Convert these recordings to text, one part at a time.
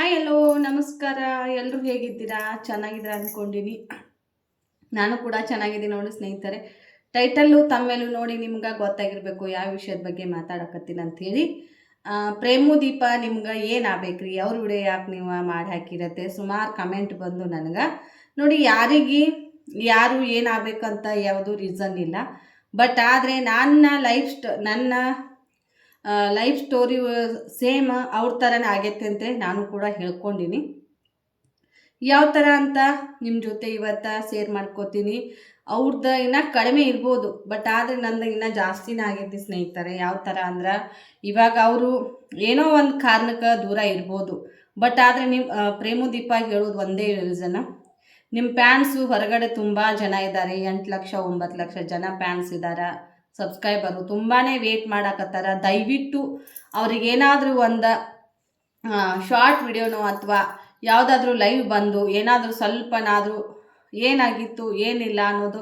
Hi hello ನಮಸ್ಕಾರ. ಎಲ್ಲರೂ ಹೇಗಿದ್ದೀರಾ? ಚೆನ್ನಾಗಿದ್ದೀರಾ ಅಂದ್ಕೊಂಡಿನಿ. ನಾನು ಕೂಡ ಚೆನ್ನಾಗಿದ್ದೀನಿ ನೋಡಿ ಸ್ನೇಹಿತರೆ. ಟೈಟಲ್ಲು ತಮ್ಮೇಲೂ ನೋಡಿ ನಿಮ್ಗೆ ಗೊತ್ತಾಗಿರಬೇಕು ಯಾವ ವಿಷಯದ ಬಗ್ಗೆ ಮಾತಾಡಕತ್ತೀನಿ ಅಂಥೇಳಿ. ಪ್ರೇಮು ದೀಪ ನಿಮ್ಗೆ ಏನು ಆಗ್ಬೇಕ್ರಿ, ಅವ್ರ ವಿಡಿಯೋ ಯಾಕೆ ನೀವು ಮಾಡಿ ಹಾಕಿರತ್ತೆ ಸುಮಾರು ಕಮೆಂಟ್ ಬಂದು ನನಗೆ. ನೋಡಿ, ಯಾರು ಏನಾಗಬೇಕಂತ ಯಾವುದೂ ರೀಸನ್ ಇಲ್ಲ. ಬಟ್ ಆದರೆ ನನ್ನ ಲೈಫ್ ಸ್ಟೋರಿ ಸೇಮ್ ಅವ್ರ ಥರನೇ ಆಗೈತೆ ಅಂತ ನಾನು ಕೂಡ ಹೇಳ್ಕೊಂಡಿನಿ. ಯಾವ ಥರ ಅಂತ ನಿಮ್ಮ ಜೊತೆ ಇವತ್ತು ಶೇರ್ ಮಾಡ್ಕೋತೀನಿ. ಅವ್ರದ್ದು ಇನ್ನೂ ಕಡಿಮೆ ಇರ್ಬೋದು, ಬಟ್ ಆದರೆ ನಂದು ಇನ್ನೂ ಜಾಸ್ತಿನೇ ಆಗೈತಿ ಸ್ನೇಹಿತರೆ. ಯಾವ ಥರ ಅಂದ್ರೆ, ಇವಾಗ ಅವರು ಏನೋ ಒಂದು ಕಾರಣಕ್ಕೆ ದೂರ ಇರ್ಬೋದು, ಬಟ್ ಆದರೆ ನೀವು ಪ್ರೇಮು ದೀಪ ಹೇಳೋದು ಒಂದೇ ರೀಸನ್. ನಿಮ್ಮ ಫ್ಯಾನ್ಸು ಹೊರಗಡೆ ತುಂಬ ಜನ ಇದ್ದಾರೆ. 8 ಲಕ್ಷ 9 ಲಕ್ಷ ಜನ ಫ್ಯಾನ್ಸ್ ಇದ್ದಾರೆ, ಸಬ್ಸ್ಕ್ರೈಬರು ತುಂಬಾ ವೇಟ್ ಮಾಡಕತ್ತಾರ. ದಯವಿಟ್ಟು ಅವ್ರಿಗೇನಾದರೂ ಒಂದು ಶಾರ್ಟ್ ವಿಡಿಯೋನೋ ಅಥವಾ ಯಾವುದಾದ್ರೂ ಲೈವ್ ಬಂದು ಏನಾದರೂ ಸ್ವಲ್ಪನಾದರೂ ಏನಾಗಿತ್ತು ಏನಿಲ್ಲ ಅನ್ನೋದು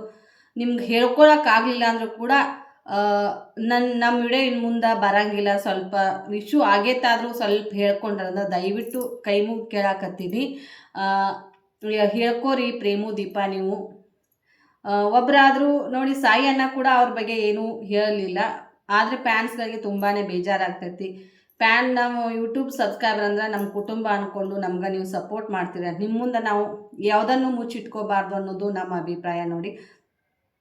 ನಿಮ್ಗೆ ಹೇಳ್ಕೊಳಕ್ಕಾಗಲಿಲ್ಲ ಅಂದರೂ ಕೂಡ ನಮ್ಮ ವಿಡಿಯೋ ಇನ್ನು ಮುಂದೆ ಬರೋಂಗಿಲ್ಲ. ಸ್ವಲ್ಪ ಇಶ್ಯೂ ಆಗೈತಾದರೂ ಸ್ವಲ್ಪ ಹೇಳ್ಕೊಂಡ್ರಂದ್ರೆ ದಯವಿಟ್ಟು ಕೈ ಮುಗಿ ಕೇಳಾಕತ್ತೀನಿ. ಹೇಳ್ಕೋರಿ ಪ್ರೇಮು ದೀಪ ನೀವು. ಒಬ್ಬರಾದರೂ ನೋಡಿ, ಸಾಯಿ ಅಣ್ಣ ಕೂಡ ಅವ್ರ ಬಗ್ಗೆ ಏನೂ ಹೇಳಲಿಲ್ಲ. ಆದರೆ ಫ್ಯಾನ್ಸ್ಗಳಿಗೆ ತುಂಬಾ ಬೇಜಾರಾಗ್ತೈತಿ. ನಮ್ಮ ಯೂಟ್ಯೂಬ್ ಸಬ್ಸ್ಕ್ರೈಬರ್ ಅಂದ್ರೆ ನಮ್ಮ ಕುಟುಂಬ ಅಂದ್ಕೊಂಡು ನಮ್ಗೆ ನೀವು ಸಪೋರ್ಟ್ ಮಾಡ್ತೀರ. ನಿಮ್ಮ ಮುಂದೆ ನಾವು ಯಾವುದನ್ನು ಮುಚ್ಚಿಟ್ಕೋಬಾರ್ದು ಅನ್ನೋದು ನಮ್ಮ ಅಭಿಪ್ರಾಯ. ನೋಡಿ,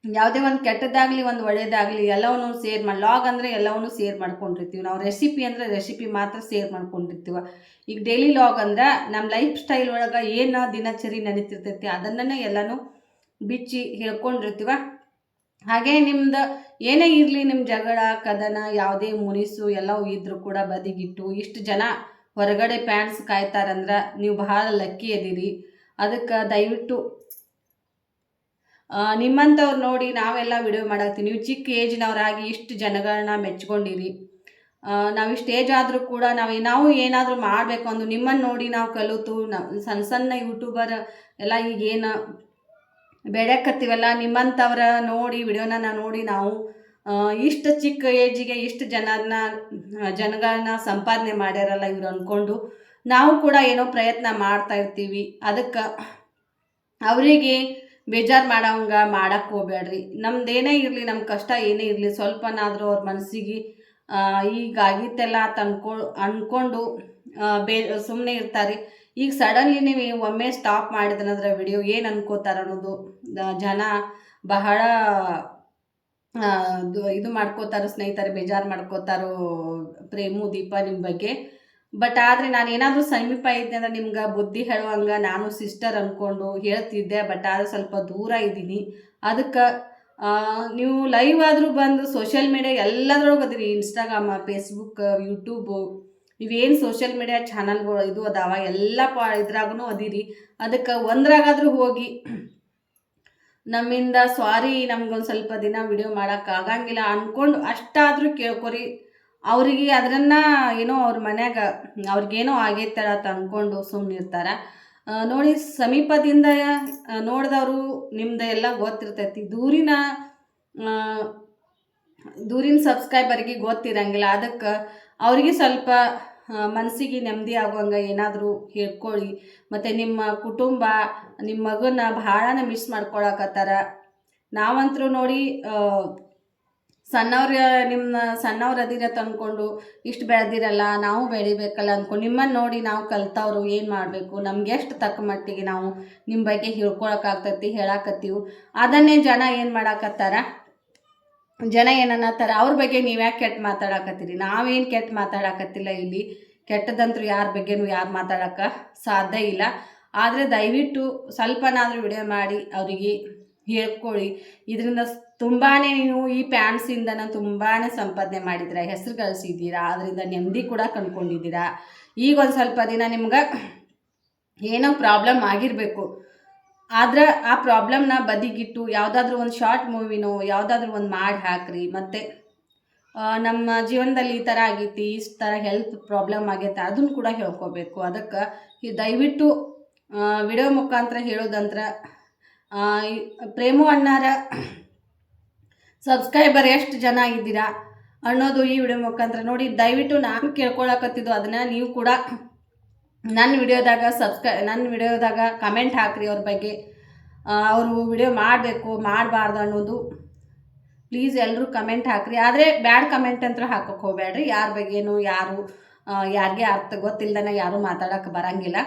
ಯಾವುದೇ ಒಂದು ಕೆಟ್ಟದ್ದಾಗಲಿ ಒಂದು ಒಳ್ಳೇದಾಗಲಿ ಎಲ್ಲವನ್ನೂ ಶೇರ್ ಮಾಡಿ. ಲಾಗ್ ಅಂದರೆ ಎಲ್ಲವನ್ನೂ ಶೇರ್ ಮಾಡ್ಕೊಂಡಿರ್ತೀವಿ ನಾವು. ರೆಸಿಪಿ ಅಂದರೆ ರೆಸಿಪಿ ಮಾತ್ರ ಶೇರ್ ಮಾಡ್ಕೊಂಡಿರ್ತೀವಿ. ಈಗ ಡೈಲಿ ಲಾಗ್ ಅಂದ್ರೆ ನಮ್ಮ ಲೈಫ್ ಸ್ಟೈಲ್ ಒಳಗೆ ಏನು ದಿನಚರಿ ನಡೀತಿರ್ತೈತಿ ಅದನ್ನೇ ಎಲ್ಲನೂ ಬಿಚ್ಚಿ ಹೇಳ್ಕೊಂಡಿರ್ತೀವ. ಹಾಗೆ ನಿಮ್ದು ಏನೇ ಇರಲಿ, ನಿಮ್ಮ ಜಗಳ ಕದನ ಯಾವುದೇ ಮುನಿಸು ಎಲ್ಲವೂ ಇದ್ರೂ ಕೂಡ ಬದಿಗಿಟ್ಟು ಇಷ್ಟು ಜನ ಹೊರಗಡೆ ಫ್ಯಾನ್ಸ್ ಕಾಯ್ತಾರಂದ್ರೆ ನೀವು ಬಹಳ ಲಕ್ಕಿ ಅದೀರಿ. ಅದಕ್ಕೆ ದಯವಿಟ್ಟು ನಿಮ್ಮಂಥವ್ರು ನೋಡಿ ನಾವೆಲ್ಲ ವಿಡಿಯೋ ಮಾಡಾಕ್ತೀವಿ. ನೀವು ಚಿಕ್ಕ ಏಜ್ನವರಾಗಿ ಇಷ್ಟು ಜನಗಳನ್ನ ಮೆಚ್ಕೊಂಡಿರಿ. ನಾವು ಇಷ್ಟು ಏಜ್ ಆದರೂ ಕೂಡ ನಾವು ಏನಾದರೂ ಮಾಡಬೇಕು ಅಂದು ನಿಮ್ಮನ್ನು ನೋಡಿ ನಾವು ಕಲಿತು ಸಣ್ಣ ಯೂಟ್ಯೂಬರ್ ಎಲ್ಲ ಈಗೇನು ಬೆಳೆಯಕತ್ತೀವಲ್ಲ, ನಿಮ್ಮಂಥವ್ರ ನೋಡಿ ವಿಡಿಯೋನ ನೋಡಿ ನಾವು ಇಷ್ಟು ಚಿಕ್ಕ ಏಜಿಗೆ ಇಷ್ಟು ಜನಗಳನ್ನ ಸಂಪಾದನೆ ಮಾಡ್ಯಾರಲ್ಲ ಇವ್ರು ಅಂದ್ಕೊಂಡು ನಾವು ಕೂಡ ಏನೋ ಪ್ರಯತ್ನ ಮಾಡ್ತಾ ಇರ್ತೀವಿ. ಅದಕ್ಕೆ ಅವರಿಗೆ ಬೇಜಾರು ಮಾಡಕ್ಕೆ ಹೋಗ್ಬೇಡ್ರಿ. ನಮ್ದೇನೇ ಇರಲಿ, ನಮ್ಮ ಕಷ್ಟ ಏನೇ ಇರಲಿ, ಸ್ವಲ್ಪನಾದರೂ ಅವ್ರ ಮನಸ್ಸಿಗೆ ಈಗ ಆಗಿತ್ತೆಲ್ಲ ಅಂತ ಅಂದ್ಕೊಂಡು ಸುಮ್ಮನೆ ಇರ್ತಾರೆ. ಈಗ ಸಡನ್ಲಿ ನೀವು ಒಮ್ಮೆ ಸ್ಟಾಪ್ ಮಾಡಿದ್ರಂದ್ರೆ ವಿಡಿಯೋ ಏನು ಅನ್ಕೋತಾರೆ ಅನ್ನೋದು ಜನ ಬಹಳ ಇದು ಮಾಡ್ಕೋತಾರೋ ಸ್ನೇಹಿತರೆ, ಬೇಜಾರು ಮಾಡ್ಕೋತಾರೋ ಪ್ರೇಮು ದೀಪ ನಿಮ್ಮ ಬಗ್ಗೆ. ಬಟ್ ಆದರೆ ನಾನು ಏನಾದರೂ ಸಮೀಪ ಇದ್ದೆ ಅಂದ್ರೆ ನಿಮ್ಗೆ ಬುದ್ಧಿ ಹೇಳುವಂಗೆ ನಾನು ಸಿಸ್ಟರ್ ಅಂದ್ಕೊಂಡು ಹೇಳ್ತಿದ್ದೆ. ಬಟ್ ಆದರೆ ಸ್ವಲ್ಪ ದೂರ ಇದ್ದೀನಿ. ಅದಕ್ಕೆ ನೀವು ಲೈವ್ ಆದರೂ ಬಂದು ಸೋಷಿಯಲ್ ಮೀಡಿಯಾ ಎಲ್ಲದ್ರೊಳಗೆ ಅದಿರಿ. ಇನ್ಸ್ಟಾಗ್ರಾಮ, ಫೇಸ್ಬುಕ್, ಯೂಟ್ಯೂಬು, ಇವೇನು ಸೋಷಿಯಲ್ ಮೀಡಿಯಾ ಚಾನಲ್ಗಳು ಇದು ಅದಾವ ಎಲ್ಲ ಇದ್ರಾಗೂ ಅದಿರಿ. ಅದಕ್ಕೆ ಒಂದ್ರಾಗಾದರೂ ಹೋಗಿ ನಮ್ಮಿಂದ ಸಾರಿ, ನಮ್ಗೊಂದು ಸ್ವಲ್ಪ ದಿನ ವಿಡಿಯೋ ಮಾಡೋಕ್ಕಾಗಂಗಿಲ್ಲ ಅಂದ್ಕೊಂಡು ಅಷ್ಟಾದರೂ ಕೇಳ್ಕೊರಿ. ಅವರಿಗೆ ಅದನ್ನು ಏನೋ ಅವ್ರ ಮನ್ಯಾಗ ಅವ್ರಿಗೇನೋ ಆಗೈತಲ್ಲ ಅಂತ ಅಂದ್ಕೊಂಡು ಸುಮ್ಮನಿರ್ತಾರೆ. ನೋಡಿ, ಸಮೀಪದಿಂದ ನೋಡಿದವರು ನಿಮ್ದು ಎಲ್ಲ ಗೊತ್ತಿರ್ತೈತಿ. ದೂರಿನ ಸಬ್ಸ್ಕ್ರೈಬರಿಗೆ ಗೊತ್ತಿರಂಗಿಲ್ಲ. ಅದಕ್ಕೆ ಅವರಿಗೆ ಸ್ವಲ್ಪ ಮನಸ್ಸಿಗೆ ನೆಮ್ಮದಿ ಆಗುವಂಗೆ ಏನಾದರೂ ಹೇಳ್ಕೊಳ್ಳಿ. ಮತ್ತು ನಿಮ್ಮ ಕುಟುಂಬ ನಿಮ್ಮ ಮಗನ ಭಾಳನೇ ಮಿಸ್ ಮಾಡ್ಕೊಳಕತ್ತಾರ. ನಾವಂತರೂ ನೋಡಿ ಸಣ್ಣವ್ರು ಅದಿರ ತಂದ್ಕೊಂಡು ಇಷ್ಟು ಬೆಳೆದಿರಲ್ಲ, ನಾವು ಬೆಳಿಬೇಕಲ್ಲ ಅಂದ್ಕೊಂಡು ನಿಮ್ಮನ್ನು ನೋಡಿ ನಾವು ಕಲ್ತವ್ರು ಏನು ಮಾಡಬೇಕು, ನಮ್ಗೆ ಎಷ್ಟು ತಕ್ಕ ಮಟ್ಟಿಗೆ ನಾವು ನಿಮ್ಮ ಬಗ್ಗೆ ಹೇಳ್ಕೊಳಕ್ಕಾಗ್ತೈತಿ ಹೇಳಾಕತ್ತೀವಿ. ಅದನ್ನೇ ಜನ ಏನು ಮಾಡಾಕತ್ತಾರ, ಜನ ಏನನ್ನತ್ತಾರ, ಅವ್ರ ಬಗ್ಗೆ ನೀವ್ಯಾಕೆ ಕೆಟ್ಟ ಮಾತಾಡಕತ್ತೀರಿ. ನಾವೇನು ಕೆಟ್ಟ ಮಾತಾಡಕತ್ತಿಲ್ಲ. ಇಲ್ಲಿ ಕೆಟ್ಟದಂತರೂ ಯಾರ ಬಗ್ಗೆನೂ ಯಾರು ಮಾತಾಡೋಕ್ಕೆ ಸಾಧ್ಯ ಇಲ್ಲ. ಆದರೆ ದಯವಿಟ್ಟು ಸ್ವಲ್ಪನಾದರೂ ವಿಡಿಯೋ ಮಾಡಿ ಅವರಿಗೆ ಹೇಳ್ಕೊಳ್ಳಿ. ಇದರಿಂದ ತುಂಬಾ ನೀವು ಈ ಫ್ಯಾನ್ಸಿಂದನ ತುಂಬಾ ಸಂಪಾದನೆ ಮಾಡಿದ್ದೀರಾ, ಹೆಸರು ಗಳಿಸಿದ್ದೀರಾ, ಅದರಿಂದ ನೆಮ್ಮದಿ ಕೂಡ ಕಂಡ್ಕೊಂಡಿದ್ದೀರಾ. ಈಗ ಒಂದು ಸ್ವಲ್ಪ ದಿನ ನಿಮ್ಗೆ ಏನೋ ಪ್ರಾಬ್ಲಮ್ ಆಗಿರಬೇಕು. ಆದ್ರೆ ಆ ಪ್ರಾಬ್ಲಮ್ನ ಬದಿಗಿಟ್ಟು ಯಾವುದಾದ್ರೂ ಒಂದು ಶಾರ್ಟ್ ಮೂವಿನೋ ಯಾವುದಾದ್ರೂ ಒಂದು ಮಾಡಿ ಹಾಕ್ರಿ. ಮತ್ತು ನಮ್ಮ ಜೀವನದಲ್ಲಿ ಈ ಥರ ಆಗೈತಿ, ಈ ಥರ ಹೆಲ್ತ್ ಪ್ರಾಬ್ಲಮ್ ಆಗೈತೆ ಅದನ್ನು ಕೂಡ ಹೇಳ್ಕೊಬೇಕು. ಅದಕ್ಕೆ ದಯವಿಟ್ಟು ವಿಡಿಯೋ ಮುಖಾಂತರ ಹೇಳೋದಂದ್ರೆ ಪ್ರೇಮು ಅಣ್ಣಾರ ಸಬ್ಸ್ಕ್ರೈಬರ್ ಎಷ್ಟು ಜನ ಇದ್ದೀರಾ ಅನ್ನೋದು ಈ ವಿಡಿಯೋ ಮುಖಾಂತರ ನೋಡಿ. ದಯವಿಟ್ಟು ನಾನು ಕೇಳ್ಕೊಳಕತ್ತಿದ್ದು ಅದನ್ನು ನೀವು ಕೂಡ ನನ್ನ ವಿಡಿಯೋದಾಗ ಕಮೆಂಟ್ ಹಾಕ್ರಿ ಅವ್ರ ಬಗ್ಗೆ. ಅವರು ವಿಡಿಯೋ ಮಾಡಬೇಕು ಮಾಡಬಾರ್ದು ಅನ್ನೋದು ಪ್ಲೀಸ್ ಎಲ್ಲರೂ ಕಮೆಂಟ್ ಹಾಕ್ರಿ. ಆದರೆ ಬ್ಯಾಡ್ ಕಮೆಂಟ್ ಅಂತ ಹಾಕೋಕೆ ಹೋಗಬೇಡ್ರಿ. ಯಾರ ಬಗ್ಗೆನೂ ಯಾರಿಗೆ ಅರ್ಥ ಗೊತ್ತಿಲ್ದನ ಯಾರೂ ಮಾತಾಡೋಕೆ ಬರಂಗಿಲ್ಲ.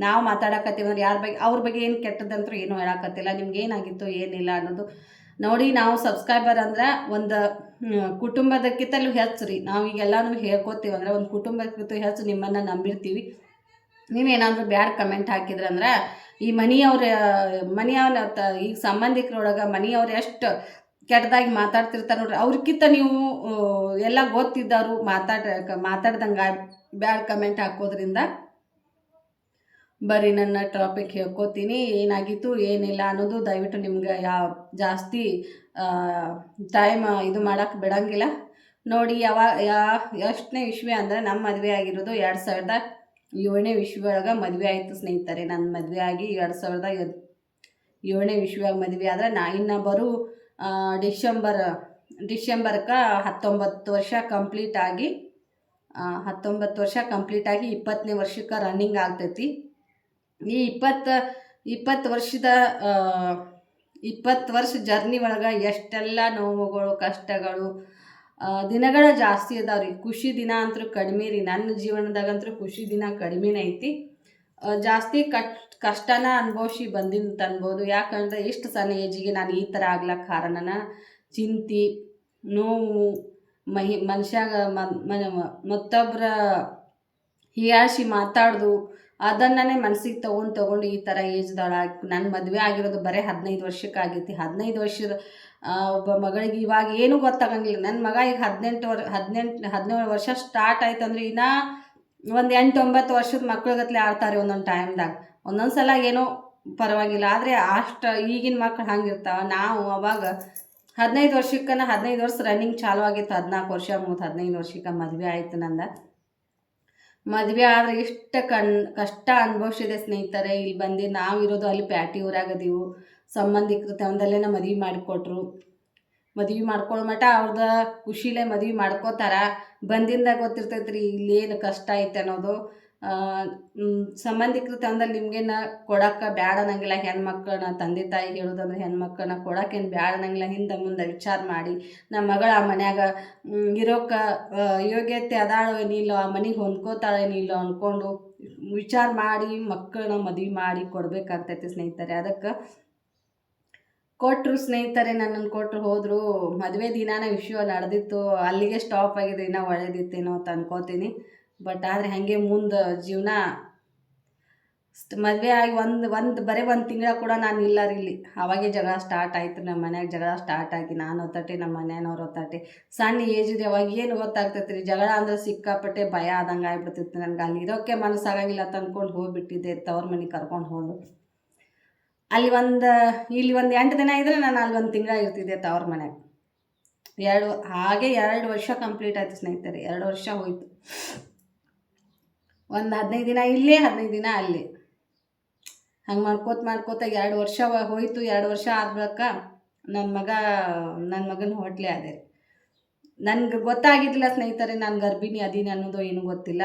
ನಾವು ಮಾತಾಡಕತ್ತೀವಂದ್ರೆ ಅವ್ರ ಬಗ್ಗೆ ಏನು ಕೆಟ್ಟದಂತೂ ಏನೂ ಹೇಳಕತ್ತಿಲ್ಲ. ನಿಮ್ಗೆ ಏನಾಗಿತ್ತು ಏನಿಲ್ಲ ಅನ್ನೋದು ನೋಡಿ. ನಾವು ಸಬ್ಸ್ಕ್ರೈಬರ್ ಅಂದ್ರೆ ಒಂದು ಕುಟುಂಬದಕ್ಕಿಂತಲೂ ಹೆಚ್ಚು ರೀ. ನಾವು ಈಗೆಲ್ಲನೂ ಹೇಳ್ಕೊತೀವಂದ್ರೆ ಒಂದು ಕುಟುಂಬಕ್ಕಿಂತ ಹೆಚ್ಚು ನಿಮ್ಮನ್ನು ನಂಬಿರ್ತೀವಿ. ನೀವೇನಾದರೂ ಬ್ಯಾಡ್ ಕಮೆಂಟ್ ಹಾಕಿದ್ರಂದ್ರೆ ಈ ಮನೆಯವ್ರ ಈಗ ಸಂಬಂಧಿಕರೊಳಗೆ ಮನೆಯವ್ರು ಎಷ್ಟು ಕೆಟ್ಟದಾಗಿ ಮಾತಾಡ್ತಿರ್ತಾರೆ ನೋಡ್ರಿ, ಅವ್ರಿಗಿಂತ ನೀವು ಎಲ್ಲ ಗೊತ್ತಿದ್ದವರು ಮಾತಾಡ್ದಂಗೆ ಬ್ಯಾಡ್ ಕಮೆಂಟ್ ಹಾಕೋದ್ರಿಂದ ಬರೀ ನನ್ನ ಟಾಪಿಕ್ ಹೇಳ್ಕೊತೀನಿ. ಏನಾಗಿತ್ತು ಏನಿಲ್ಲ ಅನ್ನೋದು ದಯವಿಟ್ಟು ನಿಮ್ಗೆ ಜಾಸ್ತಿ ಟೈಮ್ ಇದು ಮಾಡೋಕ್ಕೆ ಬಿಡೋಂಗಿಲ್ಲ ನೋಡಿ. ಎಷ್ಟನೇ ಇಸ್ವಿ ಅಂದರೆ ನಮ್ಮ ಮದುವೆ ಆಗಿರೋದು 2007ನೇ ಇಸ್ವಿ ಒಳಗೆ ಮದುವೆ ಆಯಿತು ಸ್ನೇಹಿತರೆ. ನನ್ನ ಮದುವೆ ಆಗಿ 2007ನೇ ಇಸ್ವಿಯಾಗ ಮದುವೆ ಆದ್ರೆ ಇನ್ನು ಬರೋ ಡಿಸೆಂಬರ್ಗೆ 19 ವರ್ಷ ಕಂಪ್ಲೀಟ್ ಆಗಿ 20ನೇ ವರ್ಷಕ್ಕೆ ರನ್ನಿಂಗ್ ಆಗ್ತೈತಿ. ಈ 20 ವರ್ಷ ಜರ್ನಿ ಒಳಗೆ ಎಷ್ಟೆಲ್ಲ ನೋವುಗಳು ಕಷ್ಟಗಳು ದಿನಗಳ ಜಾಸ್ತಿ ಅದಾವ ರೀ. ಖುಷಿ ದಿನ ಅಂತೂ ಕಡಿಮೆ ರೀ. ನನ್ನ ಜೀವನದಾಗಂತೂ ಖುಷಿ ದಿನ ಕಡಿಮೆನೇ ಐತಿ. ಜಾಸ್ತಿ ಕಷ್ಟನ ಅನುಭವಿಸಿ ಬಂದಿಂತ ಅನ್ಬೋದು. ಯಾಕಂದರೆ ಇಷ್ಟು ಸಣ್ಣ ಏಜಿಗೆ ನಾನು ಈ ಥರ ಆಗ್ಲಕ್ಕೆ ಕಾರಣನ ಚಿಂತೆ ನೋವು ಮನುಷ್ಯಾಗ ಮತ್ತೊಬ್ಬರ ಹೀಯಾಳಿಸಿ ಮಾತಾಡೋದು ಅದನ್ನೇ ಮನಸ್ಸಿಗೆ ತೊಗೊಂಡು ಈ ಥರ ಏಜ್ದೊಳಗೆ ನನ್ನ ಮದುವೆ ಆಗಿರೋದು ಬರೀ 15 ವರ್ಷಕ್ಕಾಗೈತಿ. 15 ವರ್ಷದ ಒಬ್ಬ ಮಗಳಿಗೆ ಇವಾಗ ಏನೂ ಗೊತ್ತಾಗಂಗಿಲ್ಲ. ನನ್ನ ಮಗ ಈಗ 17 ವರ್ಷ ಸ್ಟಾರ್ಟ್ ಆಯ್ತು ಅಂದರೆ ಇನ್ನೂ ಒಂದು 8-9 ವರ್ಷದ ಮಕ್ಳುಗತ್ಲೆ ಆಡ್ತಾರೆ ಒಂದೊಂದು ಟೈಮ್ದಾಗ. ಒಂದೊಂದು ಸಲ ಏನೋ ಪರವಾಗಿಲ್ಲ. ಆದರೆ ಈಗಿನ ಮಕ್ಳು ಹಂಗಿರ್ತಾವೆ. ನಾವು ಅವಾಗ 15 ವರ್ಷ ರನ್ನಿಂಗ್ ಚಾಲು ಆಗಿತ್ತು. 14 ವರ್ಷ ಮುಗಿದು 15 ವರ್ಷಕ್ಕೆ ಮದುವೆ ಆಯಿತು ನಂದು. ಮದುವೆ ಆದರೆ ಇಷ್ಟ ಕಷ್ಟ ಅನುಭವಿಸಿದೆ ಸ್ನೇಹಿತರೆ. ಇಲ್ಲಿ ಬಂದು ನಾವಿರೋದು ಅಲ್ಲಿ ಪ್ಯಾಟಿ ಊರಾಗದೀವು. ಸಂಬಂಧಿಕರು ತಂದಲ್ಲೇನ ಮದುವೆ ಮಾಡಿಕೊಟ್ರು. ಮದುವೆ ಮಾಡ್ಕೊಳ್ಳೋ ಮಟ್ಟ ಅವ್ರದ್ದು ಖುಷಿಲೇ ಮದುವೆ ಮಾಡ್ಕೋತಾರ. ಬಂದಿಂದ ಗೊತ್ತಿರ್ತೈತೆ ರೀ ಇಲ್ಲೇನು ಕಷ್ಟ ಐತೆ ಅನ್ನೋದು. ಸಂಬಂಧಿಕರು ತಂದಲ್ಲಿ ನಿಮಗೇನು ಕೊಡೋಕೆ ಬ್ಯಾಡ ಅನ್ನಂಗಿಲ್ಲ. ಹೆಣ್ಮಕ್ಳನ್ನ ತಂದೆ ತಾಯಿ ಹೇಳೋದಂದ್ರೆ ಹೆಣ್ಮಕ್ಳನ್ನ ಕೊಡೋಕೇನು ಬ್ಯಾಡ ಅನ್ನಂಗಿಲ್ಲ. ಹಿಂದೆ ಮುಂದೆ ವಿಚಾರ ಮಾಡಿ ನಮ್ಮ ಮಗಳು ಆ ಮನ್ಯಾಗ ಇರೋಕೆ ಯೋಗ್ಯತೆ ಅದಾಳೋ ಏನಿಲ್ಲ, ಆ ಮನೆಗೆ ಹೊಂದ್ಕೋತಾಳೇನಿಲ್ಲ ಅಂದ್ಕೊಂಡು ವಿಚಾರ ಮಾಡಿ ಮಕ್ಕಳನ್ನ ಮದುವೆ ಮಾಡಿ ಕೊಡಬೇಕಾಗ್ತೈತಿ ಸ್ನೇಹಿತರೆ. ಅದಕ್ಕೆ ಕೊಟ್ಟರು ಸ್ನೇಹಿತರೆ. ನನ್ನನ್ನು ಕೊಟ್ಟರು ಹೋದರು. ಮದುವೆ ದಿನಾನ ವಿಷಯ ನಡೆದಿತ್ತು. ಅಲ್ಲಿಗೆ ಸ್ಟಾಪ್ ಆಗಿದೆ. ಇನ್ನೂ ಒಳ್ಳೇದಿತ್ತೇನೋ ಅಂತ ಅನ್ಕೋತೀನಿ. ಬಟ್ ಆದರೆ ಹಾಗೆ ಮುಂದೆ ಜೀವನ ಮದುವೆ ಆಗಿ ಬರೀ ಒಂದು ತಿಂಗಳ ಕೂಡ ನಾನು ಇಲ್ಲ ರೀ ಇಲ್ಲಿ. ಅವಾಗೇ ಜಗಳ ಸ್ಟಾರ್ಟ್ ಆಯಿತು. ನಮ್ಮ ಮನ್ಯಾಗ ಜಗಳ ಸ್ಟಾರ್ಟ್ ಆಗಿ ನಾನು ಹೊತ್ತಟ್ಟೆ ನಮ್ಮ ಮನೆಯವ್ರು ಹೊತ್ತಟ್ಟೆ. ಸಣ್ಣ ಏಜಿದೆ ಅವಾಗ ಏನು ಗೊತ್ತಾಗ್ತೈತೆ ರೀ. ಜಗಳ ಅಂದರೆ ಸಿಕ್ಕಾಪಟ್ಟೆ ಭಯ ಆದಂಗೆ ಆಗ್ಬಿಡ್ತಿತ್ತು ನನಗೆ. ಅಲ್ಲಿ ಇರೋಕ್ಕೆ ಮನಸ್ಸಾಗಂಗಿಲ್ಲ ಅಂತ ಅಂದ್ಕೊಂಡು ಹೋಗಿಬಿಟ್ಟಿದ್ದೆ. ತವ್ರ ಮನೆಗೆ ಕರ್ಕೊಂಡು ಹೋದರು. ಇಲ್ಲಿ ಒಂದು 8 ದಿನ ಇದ್ದರೆ ನಾನು ಅಲ್ಲಿ 1 ತಿಂಗಳ ಇರ್ತಿದ್ದೆ ತವ್ರ ಮನ್ಯಾಗ. 2 ವರ್ಷ ಕಂಪ್ಲೀಟ್ ಆಯಿತು ಸ್ನೇಹಿತರೆ. 2 ವರ್ಷ ಹೋಯಿತು. ಒಂದು 15 ದಿನ ಇಲ್ಲೇ 15 ದಿನ ಅಲ್ಲಿ ಹಂಗೆ ಮಾಡ್ಕೋತ 2 ವರ್ಷ ಹೋಯಿತು. 2 ವರ್ಷ ಆದ ಬಳಿಕ ನನ್ನ ಮಗನ ಹೋಟ್ಲೆ ಅದೇ ನನಗೆ ಗೊತ್ತಾಗಿದ್ದಿಲ್ಲ ಸ್ನೇಹಿತರೆ. ನಾನು ಗರ್ಭಿಣಿ ಅದೀನಿ ಅನ್ನೋದು ಏನೂ ಗೊತ್ತಿಲ್ಲ.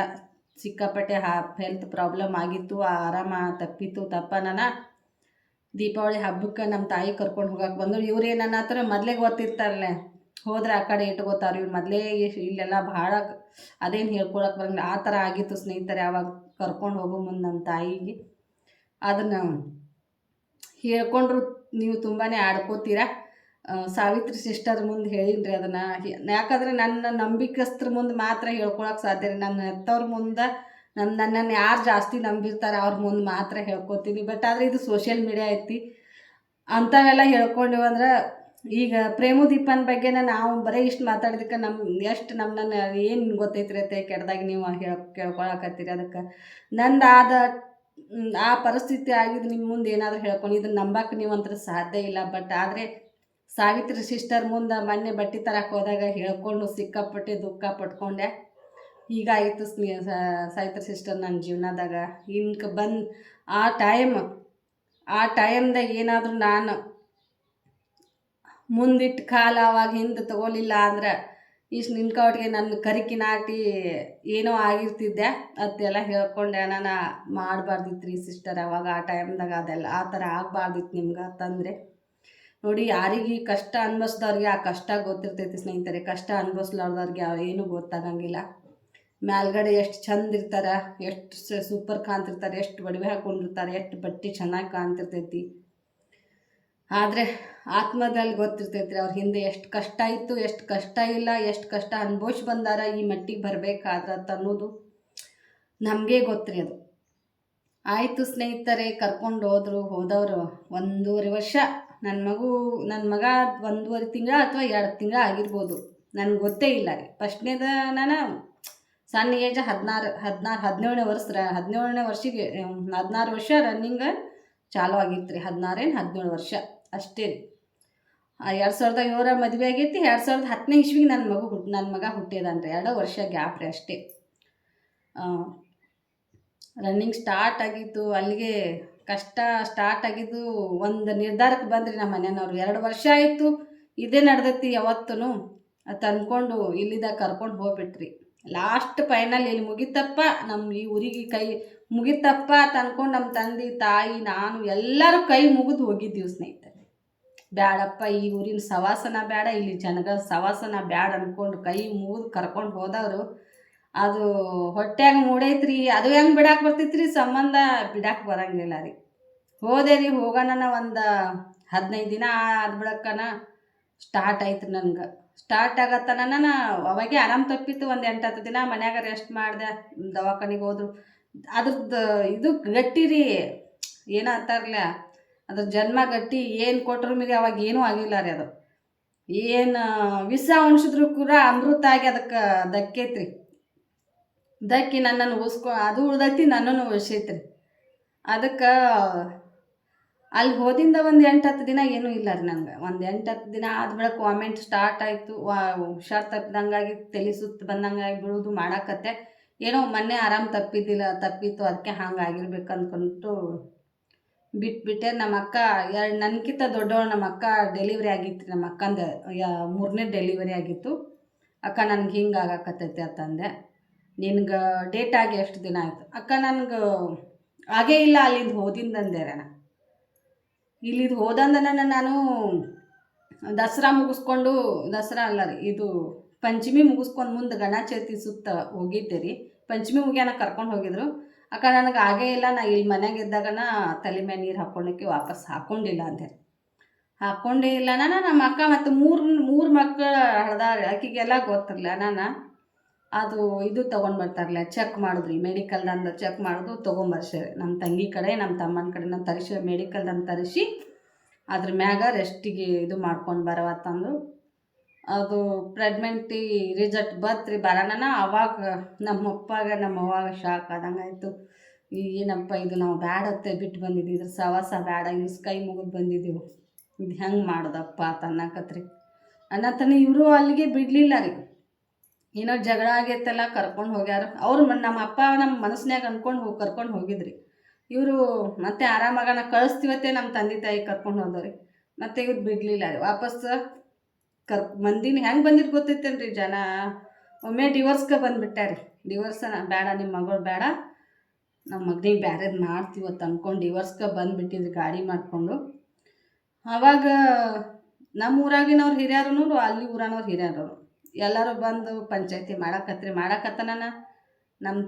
ಸಿಕ್ಕಾಪಟ್ಟೆ ಹೆಲ್ತ್ ಪ್ರಾಬ್ಲಮ್ ಆಗಿತ್ತು. ಆರಾಮ ತಪ್ಪಿತ್ತು. ತಪ್ಪನ ದೀಪಾವಳಿ ಹಬ್ಬಕ್ಕೆ ನಮ್ಮ ತಾಯಿ ಕರ್ಕೊಂಡು ಹೋಗಕ್ಕೆ ಬಂದರು. ಇವ್ರು ಏನನ್ನ ಹತ್ರ ಮೊದಲೇ ಗೊತ್ತಿರ್ತಾರಲ್ಲ, ಹೋದ್ರೆ ಆ ಕಡೆ ಇಟ್ಕೋತಾರೆ. ಇವ್ರು ಮೊದಲೇ ಇಲ್ಲೆಲ್ಲ ಭಾಳ ಅದೇನು ಹೇಳ್ಕೊಳಕ್ಕೆ ಬರಂಗಿಲ್ಲ. ಆ ಥರ ಆಗಿತ್ತು ಸ್ನೇಹಿತರೆ. ಆವಾಗ ಕರ್ಕೊಂಡು ಹೋಗೋ ಮುಂದೆ ನಮ್ಮ ತಾಯಿಗೆ ಅದನ್ನು ಹೇಳ್ಕೊಂಡ್ರು. ನೀವು ತುಂಬಾ ಆಡ್ಕೋತೀರ. ಸಾವಿತ್ರಿ ಸಿಸ್ಟರ್ ಮುಂದೆ ಹೇಳಿನ್ರಿ ಅದನ್ನು. ಯಾಕಂದರೆ ನನ್ನ ನಂಬಿಕಸ್ತ್ರ ಮುಂದೆ ಮಾತ್ರ ಹೇಳ್ಕೊಳಕ್ಕೆ ಸಾಧ್ಯ ರೀ. ನನ್ನ ಹೆತ್ತವ್ರ ಮುಂದೆ ನನ್ನನ್ನು ಯಾರು ಜಾಸ್ತಿ ನಂಬಿರ್ತಾರೆ ಅವ್ರ ಮುಂದೆ ಮಾತ್ರ ಹೇಳ್ಕೊತೀನಿ. ಬಟ್ ಆದರೆ ಇದು ಸೋಷಿಯಲ್ ಮೀಡಿಯಾ ಐತಿ. ಅಂಥವೆಲ್ಲ ಹೇಳ್ಕೊಂಡಿವಂದ್ರೆ ಈಗ ಪ್ರೇಮು ದೀಪನ ಬಗ್ಗೆನ ನಾವು ಬರೀ ಇಷ್ಟು ಮಾತಾಡಿದಕ್ಕೆ ಎಷ್ಟು ನಮ್ಮನ್ನ ಏನು ಗೊತ್ತೈತ್ರಿ ಅಂತ ಕೆಟ್ಟದಾಗಿ ನೀವು ಕೇಳ್ಕೊಳಕತ್ತೀರಿ. ಅದಕ್ಕೆ ನಂದಾದ ಆ ಪರಿಸ್ಥಿತಿ ಆಗಿದ್ದು ನಿಮ್ಮ ಮುಂದೆ ಏನಾದರೂ ಹೇಳ್ಕೊಂಡು ಇದನ್ನು ನಂಬಕ್ಕೆ ನೀವು ಅಂತರ ಸಾಧ್ಯ ಇಲ್ಲ. ಬಟ್ ಆದರೆ ಸಾವಿತ್ರಿ ಸಿಸ್ಟರ್ ಮುಂದೆ ಮೊನ್ನೆ ಬಟ್ಟೆ ತರಕ್ಕೆ ಹೋದಾಗ ಹೇಳ್ಕೊಂಡು ಸಿಕ್ಕಾಪಟ್ಟೆ ದುಃಖ ಪಟ್ಕೊಂಡೆ. ಹೀಗಾಯಿತು ಸಾವಿತ್ರಿ ಸಿಸ್ಟರ್ ನನ್ನ ಜೀವನದಾಗ. ಇನ್ಕ ಬಂದು ಆ ಟೈಮ್ದಾಗ ಏನಾದರೂ ನಾನು ಮುಂದಿಟ್ಟು ಕಾಲ ಅವಾಗ ಹಿಂದೆ ತಗೊಲಿಲ್ಲ ಅಂದ್ರೆ ಇಷ್ಟು ನಿನ್ಕೊಟ್ಟಿಗೆ ನನ್ನ ಕರಿಕಿ ನಾಟಿ ಏನೋ ಆಗಿರ್ತಿದ್ದೆ ಅದೆಲ್ಲ ಹೇಳ್ಕೊಂಡೆ ನಾನು ಮಾಡಬಾರ್ದಿತ್ತು ರೀ ಸಿಸ್ಟರ್. ಅವಾಗ ಆ ಟೈಮ್ದಾಗ ಅದೆಲ್ಲ ಆ ಥರ ಆಗಬಾರ್ದಿತ್ತು ನಿಮ್ಗೆ ಅಂತಂದರೆ. ನೋಡಿ, ಯಾರಿಗೆ ಕಷ್ಟ ಅನ್ಭವಿಸ್ದವ್ರಿಗೆ ಆ ಕಷ್ಟ ಗೊತ್ತಿರ್ತೈತಿ ಸ್ನೇಹಿತರೆ. ಕಷ್ಟ ಅನ್ಭವಿಸ್ಲಾರ್ದವ್ರಿಗೆ ಏನೂ ಗೊತ್ತಾಗಂಗಿಲ್ಲ. ಮೇಲ್ಗಡೆ ಎಷ್ಟು ಚಂದ ಇರ್ತಾರೆ, ಎಷ್ಟು ಸೂಪರ್ ಕಾಣ್ತಿರ್ತಾರೆ, ಎಷ್ಟು ಒಡವೆ ಹಾಕ್ಕೊಂಡಿರ್ತಾರೆ, ಎಷ್ಟು ಬಟ್ಟೆ ಚೆನ್ನಾಗಿ ಕಾಣ್ತಿರ್ತೈತಿ. ಆದರೆ ಆತ್ಮದಲ್ಲಿ ಗೊತ್ತಿರ್ತೈತಿ ರೀ ಅವ್ರ ಹಿಂದೆ ಎಷ್ಟು ಕಷ್ಟ ಇತ್ತು, ಎಷ್ಟು ಕಷ್ಟ ಇಲ್ಲ, ಎಷ್ಟು ಕಷ್ಟ ಅನುಭವಿಸಿ ಬಂದಾರ ಈ ಮಟ್ಟಿಗೆ ಬರಬೇಕಾದ್ರೆ ಅನ್ನೋದು ನಮಗೆ ಗೊತ್ತ್ರಿ. ಅದು ಆಯಿತು ಸ್ನೇಹಿತರೆ, ಕರ್ಕೊಂಡು ಹೋದವರು 1.5 ವರ್ಷ. ನನ್ನ ಮಗ 1.5 ತಿಂಗಳ ಅಥವಾ 2 ತಿಂಗಳ ಆಗಿರ್ಬೋದು, ನನಗೆ ಗೊತ್ತೇ ಇಲ್ಲ ರೀ. ಫಸ್ಟ್ನೇದ ನಾನು ಸಣ್ಣ ಏಜ್ 17ನೇ ವರ್ಷ 17ನೇ ವರ್ಷಕ್ಕೆ 16 ವರ್ಷ ರನ್ನಿಂಗ್ ಚಾಲು ಆಗಿತ್ತು ರೀ. 17 ವರ್ಷ ಅಷ್ಟೇ ರೀ. 2007 ಮದುವೆ ಆಗೈತಿ. 2010ನೇ ಇಸ್ವಿಗೆ ನನ್ನ ಮಗ ಹುಟ್ಟಿದಾನ್ರಿ. 2 ವರ್ಷ ಗ್ಯಾಪ್ ರೀ ಅಷ್ಟೇ. ರನ್ನಿಂಗ್ ಸ್ಟಾರ್ಟ್ ಆಗಿತ್ತು, ಅಲ್ಲಿಗೆ ಕಷ್ಟ ಸ್ಟಾರ್ಟ್ ಆಗಿದ್ದು. ಒಂದು ನಿರ್ಧಾರಕ್ಕೆ ಬಂದ್ರಿ ನಮ್ಮ ಮನೆಯವ್ರು. 2 ವರ್ಷ ಆಯಿತು ಇದೇ ನಡೆದೈತಿ ಯಾವತ್ತೂ ಅಂತ ಅಂದ್ಕೊಂಡು ಇಲ್ಲಿದ್ದ ಕರ್ಕೊಂಡು ಹೋಗ್ಬಿಟ್ರಿ. ಲಾಸ್ಟ್ ಫೈನಲ್ ಇಲ್ಲಿ ಮುಗಿತಪ್ಪ, ನಮ್ಮ ಈ ಊರಿಗೆ ಕೈ ಮುಗಿತಪ್ಪ ಅಂತ ಅಂದ್ಕೊಂಡು ನಮ್ಮ ತಂದೆ ತಾಯಿ ನಾನು ಎಲ್ಲರೂ ಕೈ ಮುಗಿದು ಹೋಗಿದ್ದೀವಿ ಸ್ನೇಹಿತರೆ. ಬ್ಯಾಡಪ್ಪ, ಈ ಊರಿನ ಸವಾಸನ ಬೇಡ, ಇಲ್ಲಿ ಜನಗಳ ಸವಾಸನ ಬ್ಯಾಡ ಅಂದ್ಕೊಂಡು ಕೈ ಮುಗಿದು ಕರ್ಕೊಂಡು ಹೋದವರು. ಅದು ಹೊಟ್ಯಾಗ ಮೂಡೈತ್ರಿ. ಅದು ಹೆಂಗೆ ಬಿಡಾಕೆ ಬರ್ತೈತ್ರಿ, ಸಂಬಂಧ ಬಿಡಾಕೆ ಬರಂಗಿಲ್ಲ ರೀ. ಹೋದೆ ರೀ. ಹೋಗೋಣ ಒಂದು 15 ದಿನ ಆದ ಬಳಿಕನ ಸ್ಟಾರ್ಟ್ ಆಯ್ತು ನನಗೆ. ಸ್ಟಾರ್ಟ್ ಆಗತ್ತನ ನಾನು ಅವಾಗೆ ಆರಾಮ ತಪ್ಪಿತ್ತು. ಒಂದು 8-10 ದಿನ ಮನ್ಯಾಗ ರೆಸ್ಟ್ ಮಾಡಿದೆ. ದವಾಖಾನಿಗೆ ಹೋದ್ರು. ಅದ್ರದ್ದು ಇದು ಗಟ್ಟಿ ರೀ, ಏನೋ ಅಂತಾರಲ್ಲ, ಅದ್ರ ಜನ್ಮ ಗಟ್ಟಿ. ಏನು ಕೊಟ್ಟರು ಮಿರಿ ಅವಾಗ ಏನೂ ಆಗಿಲ್ಲ ರೀ. ಅದು ಏನು ವಿಷ ಉಣಿಸಿದ್ರು ಕೂಡ ಅಮೃತ ಆಗಿ ಅದಕ್ಕೆ ದಕ್ಕೈತ್ರಿ. ದಕ್ಕಿ ನನ್ನನ್ನು ಅದು ಉಳ್ದೈತಿ, ನನ್ನನ್ನು ಉಳಿಸೈತ್ರಿ. ಅದಕ್ಕೆ ಅಲ್ಲಿ ಹೋದಿಂದ ಒಂದು 8-10 ದಿನ ಏನೂ ಇಲ್ಲ ರೀ ನಂಗೆ. ಒಂದು 8-10 ದಿನ ಆದ ಬಳಿಕ ವಾಮೆಂಟ್ ಸ್ಟಾರ್ಟ್ ಆಯಿತು. ಹುಷಾರು ತಪ್ಪಿದಂಗಾಗಿ ತಲೆ ಸುತ್ತು ಬಂದಂಗಾಗಿ ಬಿಡೋದು ಮಾಡಾಕತ್ತೆ. ಏನೋ ಮೊನ್ನೆ ಆರಾಮ ತಪ್ಪಿತ್ತು, ಅದಕ್ಕೆ ಹಂಗೆ ಆಗಿರ್ಬೇಕು ಅಂದ್ಕೊಂಡು ಬಿಟ್ಬಿಟ್ಟೆ. ನಮ್ಮ ಅಕ್ಕ ನನಗಿಂತ ದೊಡ್ಡವಳು. ನಮ್ಮ ಅಕ್ಕ ಡೆಲಿವರಿ ಆಗಿತ್ತು. ನಮ್ಮ ಅಕ್ಕಂದು 3ನೇ ಡೆಲಿವರಿ ಆಗಿತ್ತು. ಅಕ್ಕ ನನಗೆ ಹಿಂಗೆ ಆಗಾಕತ್ತೈತೆ ಅಂತಂದೆ. ನಿನ್ಗೆ ಡೇಟ್ ಆಗಿ ಎಷ್ಟು ದಿನ ಆಯಿತು? ಅಕ್ಕ ನನಗೆ ಆಗೇ ಇಲ್ಲ ಅಲ್ಲಿಂದ ಹೋದಿಂದಂದೆ ನಾನು. ಇಲ್ಲಿದು ಹೋದಂದನ ನಾನು ದಸರಾ ಮುಗಿಸ್ಕೊಂಡು, ದಸರಾ ಅಲ್ಲ ರೀ, ಇದು ಪಂಚಮಿ ಮುಗಿಸ್ಕೊಂಡು ಮುಂದೆ ಗಣಚೌತಿ ಸುತ್ತ ಹೋಗಿದ್ದೆ ರೀ. ಪಂಚಮಿ ಮುಗಿಯಾನ ಕರ್ಕೊಂಡು ಹೋಗಿದ್ರು. ಅಕ್ಕ ನನಗೆ ಆಗೇ ಇಲ್ಲ, ನಾ ಇಲ್ಲಿ ಮನೆಯಾಗ ಇದ್ದಾಗನ ತಲೆ ಮೇಲೆ ನೀರು ಹಾಕ್ಕೊಳ್ಳೋಕ್ಕೆ ವಾಪಸ್ ಹಾಕ್ಕೊಂಡಿಲ್ಲ ಅಂದೆ. ಹಾಕ್ಕೊಂಡೇ ಇಲ್ಲ ನಾನು. ನಮ್ಮ ಅಕ್ಕ ಮತ್ತು ಮೂರು ಮಕ್ಕಳು ಹಡ್ದಾರೆ. ಆಕೆಗೆಲ್ಲ ಗೊತ್ತಿರಲಿಲ್ಲ. ನಾನು ಅದು ಇದು ತೊಗೊಂಡು ಬರ್ತಾರಲ್ಲ, ಚೆಕ್ ಮಾಡಿದ್ರಿ ಮೆಡಿಕಲ್ದಂದು. ಚೆಕ್ ಮಾಡೋದು ತೊಗೊಂಬರ್ಸ್ಯಾರ ನಮ್ಮ ತಂಗಿ ಕಡೆ, ನಮ್ಮ ತಮ್ಮನ ಕಡೆ. ನಾನು ತರಿಸಿ ಮೆಡಿಕಲ್ದಂದು ತರಿಸಿ ಅದ್ರ ಮ್ಯಾಗ ರೆಸ್ಟಿಗೆ ಇದು ಮಾಡ್ಕೊಂಡು ಬರವತ್ತಂದು. ಅದು ಪ್ರೆಗ್ನೆಂಟಿ ರಿಸಲ್ಟ್ ಬತ್ರಿ ಬರೋಣ. ಅವಾಗ ನಮ್ಮ ಅವ್ವಾಗ ಶಾಕ್ ಆದಂಗೆ ಆಯಿತು. ಏನಪ್ಪ ಇದು, ನಾವು ಬ್ಯಾಡತ್ತೆ ಬಿಟ್ಟು ಬಂದಿದ್ದೀವಿ, ಇದ್ರ ಸವಾಸ ಬೇಡ, ಇನ್ನು ಕೈ ಮುಗಿದು ಬಂದಿದ್ದೀವಿ, ಇದು ಹೆಂಗೆ ಮಾಡೋದಪ್ಪ ಅಂತ ಅನ್ನಕತ್ರಿ. ಅನ್ನತನ ಇವರು ಅಲ್ಲಿಗೆ ಬಿಡಲಿಲ್ಲ ರೀ. ಏನೋ ಜಗಳ ಆಗೈತಲ್ಲ, ಕರ್ಕೊಂಡು ಹೋಗ್ಯಾರ ಅವ್ರು. ನಮ್ಮ ಅಪ್ಪ ನಮ್ಮ ಮನಸ್ಸಿನಾಗ ಅಂದ್ಕೊಂಡು ಕರ್ಕೊಂಡು ಹೋಗಿದ್ರಿ. ಇವರು ಮತ್ತೆ ಆರಾಮಾಗಣ ಕಳಿಸ್ತೀವತ್ತೆ ನಮ್ಮ ತಂದೆ ತಾಯಿ ಕರ್ಕೊಂಡು ಹೋದವ್ರಿ. ಮತ್ತು ಇವ್ರು ಬಿಡಲಿಲ್ಲ ರೀ. ವಾಪಸ್ ಮಂದಿನ ಹೆಂಗೆ ಬಂದಿದ್ದು ಗೊತ್ತೈತೇನ್ರಿ ಜನ. ಒಮ್ಮೆ ಡಿವೋರ್ಸ್ಗೆ ಬಂದುಬಿಟ್ಟಾರಿ. ಡಿವೋರ್ಸನ ಬೇಡ, ನಿಮ್ಮ ಮಗಳು ಬೇಡ, ನಮ್ಮ ಮಗನಿಗೆ ಬ್ಯಾರೇದು ಮಾಡ್ತೀವತ್ತು ಅಂದ್ಕೊಂಡು ಡಿವೋರ್ಸ್ಗೆ ಬಂದುಬಿಟ್ಟಿದ್ರಿ ಗಾಡಿ ಮಾಡಿಕೊಂಡು. ಆವಾಗ ನಮ್ಮ ಊರಾಗಿನವ್ರು ಹಿರಿಯರು, ಅಲ್ಲಿ ಊರನವ್ರು ಹಿರಿಯರು ಎಲ್ಲರೂ ಬಂದು ಪಂಚಾಯತಿ ಮಾಡಕತ್ತನ. ನಮ್ಮ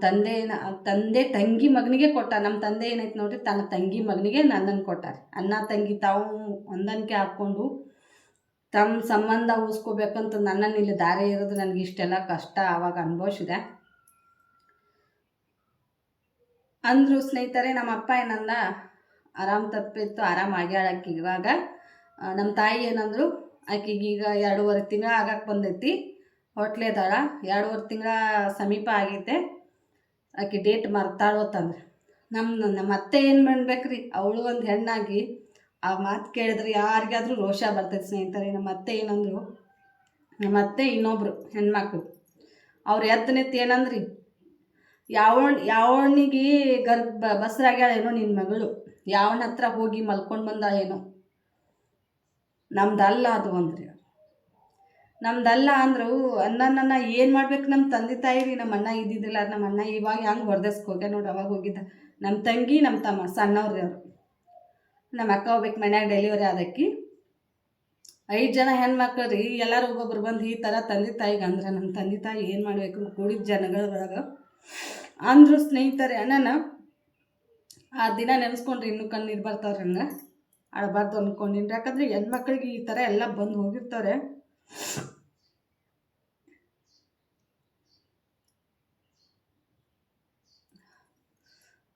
ತಂದೆ ತಂಗಿ ಮಗನಿಗೆ ಕೊಟ್ಟ. ನಮ್ಮ ತಂದೆ ಏನೈತೆ ನೋಡ್ರಿ, ತನ್ನ ತಂಗಿ ಮಗನಿಗೆ ನನ್ನನ್ನು ಕೊಟ್ಟಾರೆ. ಅಣ್ಣ ತಂಗಿ ತಾವು ಹೊಂದಾಣಿಕೆ ಹಾಕ್ಕೊಂಡು ತಮ್ಮ ಸಂಬಂಧ ಉಳಿಸ್ಕೋಬೇಕಂತ ನನ್ನನ್ನು ಇಲ್ಲಿ ದಾರಿ ಇರೋದು. ನನಗೆ ಇಷ್ಟೆಲ್ಲ ಕಷ್ಟ ಆವಾಗ ಅನುಭವಿಸಿದೆ ಅಂದರು ಸ್ನೇಹಿತರೆ. ನಮ್ಮ ಅಪ್ಪ ಏನಂದ, ಆರಾಮ ತಪ್ಪಿತ್ತು, ಆರಾಮ ಆಗ್ಯಾಳ ಆಕಿಗೆ. ಇವಾಗ ನಮ್ಮ ತಾಯಿ ಏನಂದರು, ಆಕಿಗೀಗ 2.5 ತಿಂಗಳು ಆಗಕ್ಕೆ ಬಂದೈತಿ, ಹೊಟ್ಲೇದಾಳ, 2.5 ತಿಂಗಳ ಸಮೀಪ ಆಗೈತೆ, ಆಕೆ ಡೇಟ್ ಮರ್ತಾಳು ಅಂತಂದ್ರೆ. ನಮ್ಮ ಅತ್ತೆ ಏನು ಮಾಡ್ಬೇಕ್ರಿ, ಅವಳು ಒಂದು ಹೆಣ್ಣಾಗಿ ಆ ಮಾತು ಕೇಳಿದ್ರೆ ಯಾರಿಗಾದ್ರೂ ರೋಷ ಬರ್ತೈತೆ ಸ್ನೇಹಿತರೆ. ನಮ್ಮ ಅತ್ತೆ ಏನಂದರು, ನಮ್ಮ ಅತ್ತೆ ಇನ್ನೊಬ್ರು ಹೆಣ್ಮಕ್ಳು ಅವ್ರು ಎತ್ತನೆತ್ತಿ ಏನಂದ್ರಿ, ಯಾವಣಿಗೆ ಬಸ್ರಾಗ್ಯಾಳೇನೋ ನಿನ್ನ ಮಗಳು, ಯಾವನ ಹತ್ರ ಹೋಗಿ ಮಲ್ಕೊಂಡು ಬಂದಾಳೇನೋ, ನಮ್ದಲ್ಲ ಅದು ಅಂದ್ರಿ. ನಮ್ದಲ್ಲ ಅಂದರು ನನ್ನ ಏನು ಮಾಡ್ಬೇಕು. ನಮ್ಮ ತಂದೆ ತಾಯಿ ರೀ, ನಮ್ಮ ಅಣ್ಣ ಇದ್ದಿದ್ದಿಲ್ಲ. ನಮ್ಮ ಅಣ್ಣ ಇವಾಗ ಹೆಂಗೆ ಹೊರದೇಸ್ಗೆ ಹೋಗ್ಯ ನೋಡಿ, ಅವಾಗ ಹೋಗಿದ್ದ. ನಮ್ಮ ತಂಗಿ ನಮ್ಮ ತಮ್ಮ ಸಣ್ಣವ್ರಿ ಅವರು. ನಮ್ಮ ಅಕ್ಕ ಹೋಗ್ಬೇಕು ಮನ್ಯಾಗ ಡೆಲಿವರಿ ಆದಕ್ಕಿ. 5 ಜನ ಹೆಣ್ಮಕ್ಳು ರೀ. ಎಲ್ಲರೂ ಒಬ್ಬೊಬ್ರು ಬಂದು ಈ ಥರ ತಂದೆ ತಾಯಿಗೆ ಅಂದ್ರೆ ನಮ್ಮ ತಂದೆ ತಾಯಿ ಏನು ಮಾಡಬೇಕು ಕೂಡಿದ ಜನಗಳೊಳಗೆ ಅಂದರು. ಸ್ನೇಹಿತರೆ, ಅಣ್ಣನ ಆ ದಿನ ನೆನೆಸ್ಕೊಂಡ್ರೆ ಇನ್ನೂ ಕಣ್ಣೀರು ಬರ್ತಾವ್ರಿ. ಹಂಗೆ ಆಡಬಾರ್ದು ಅಂದ್ಕೊಂಡಿನಿ. ಯಾಕಂದ್ರೆ ಹೆಣ್ಮಕ್ಳಿಗೆ ಈ ಥರ ಎಲ್ಲ ಬಂದು ಹೋಗಿರ್ತಾರೆ.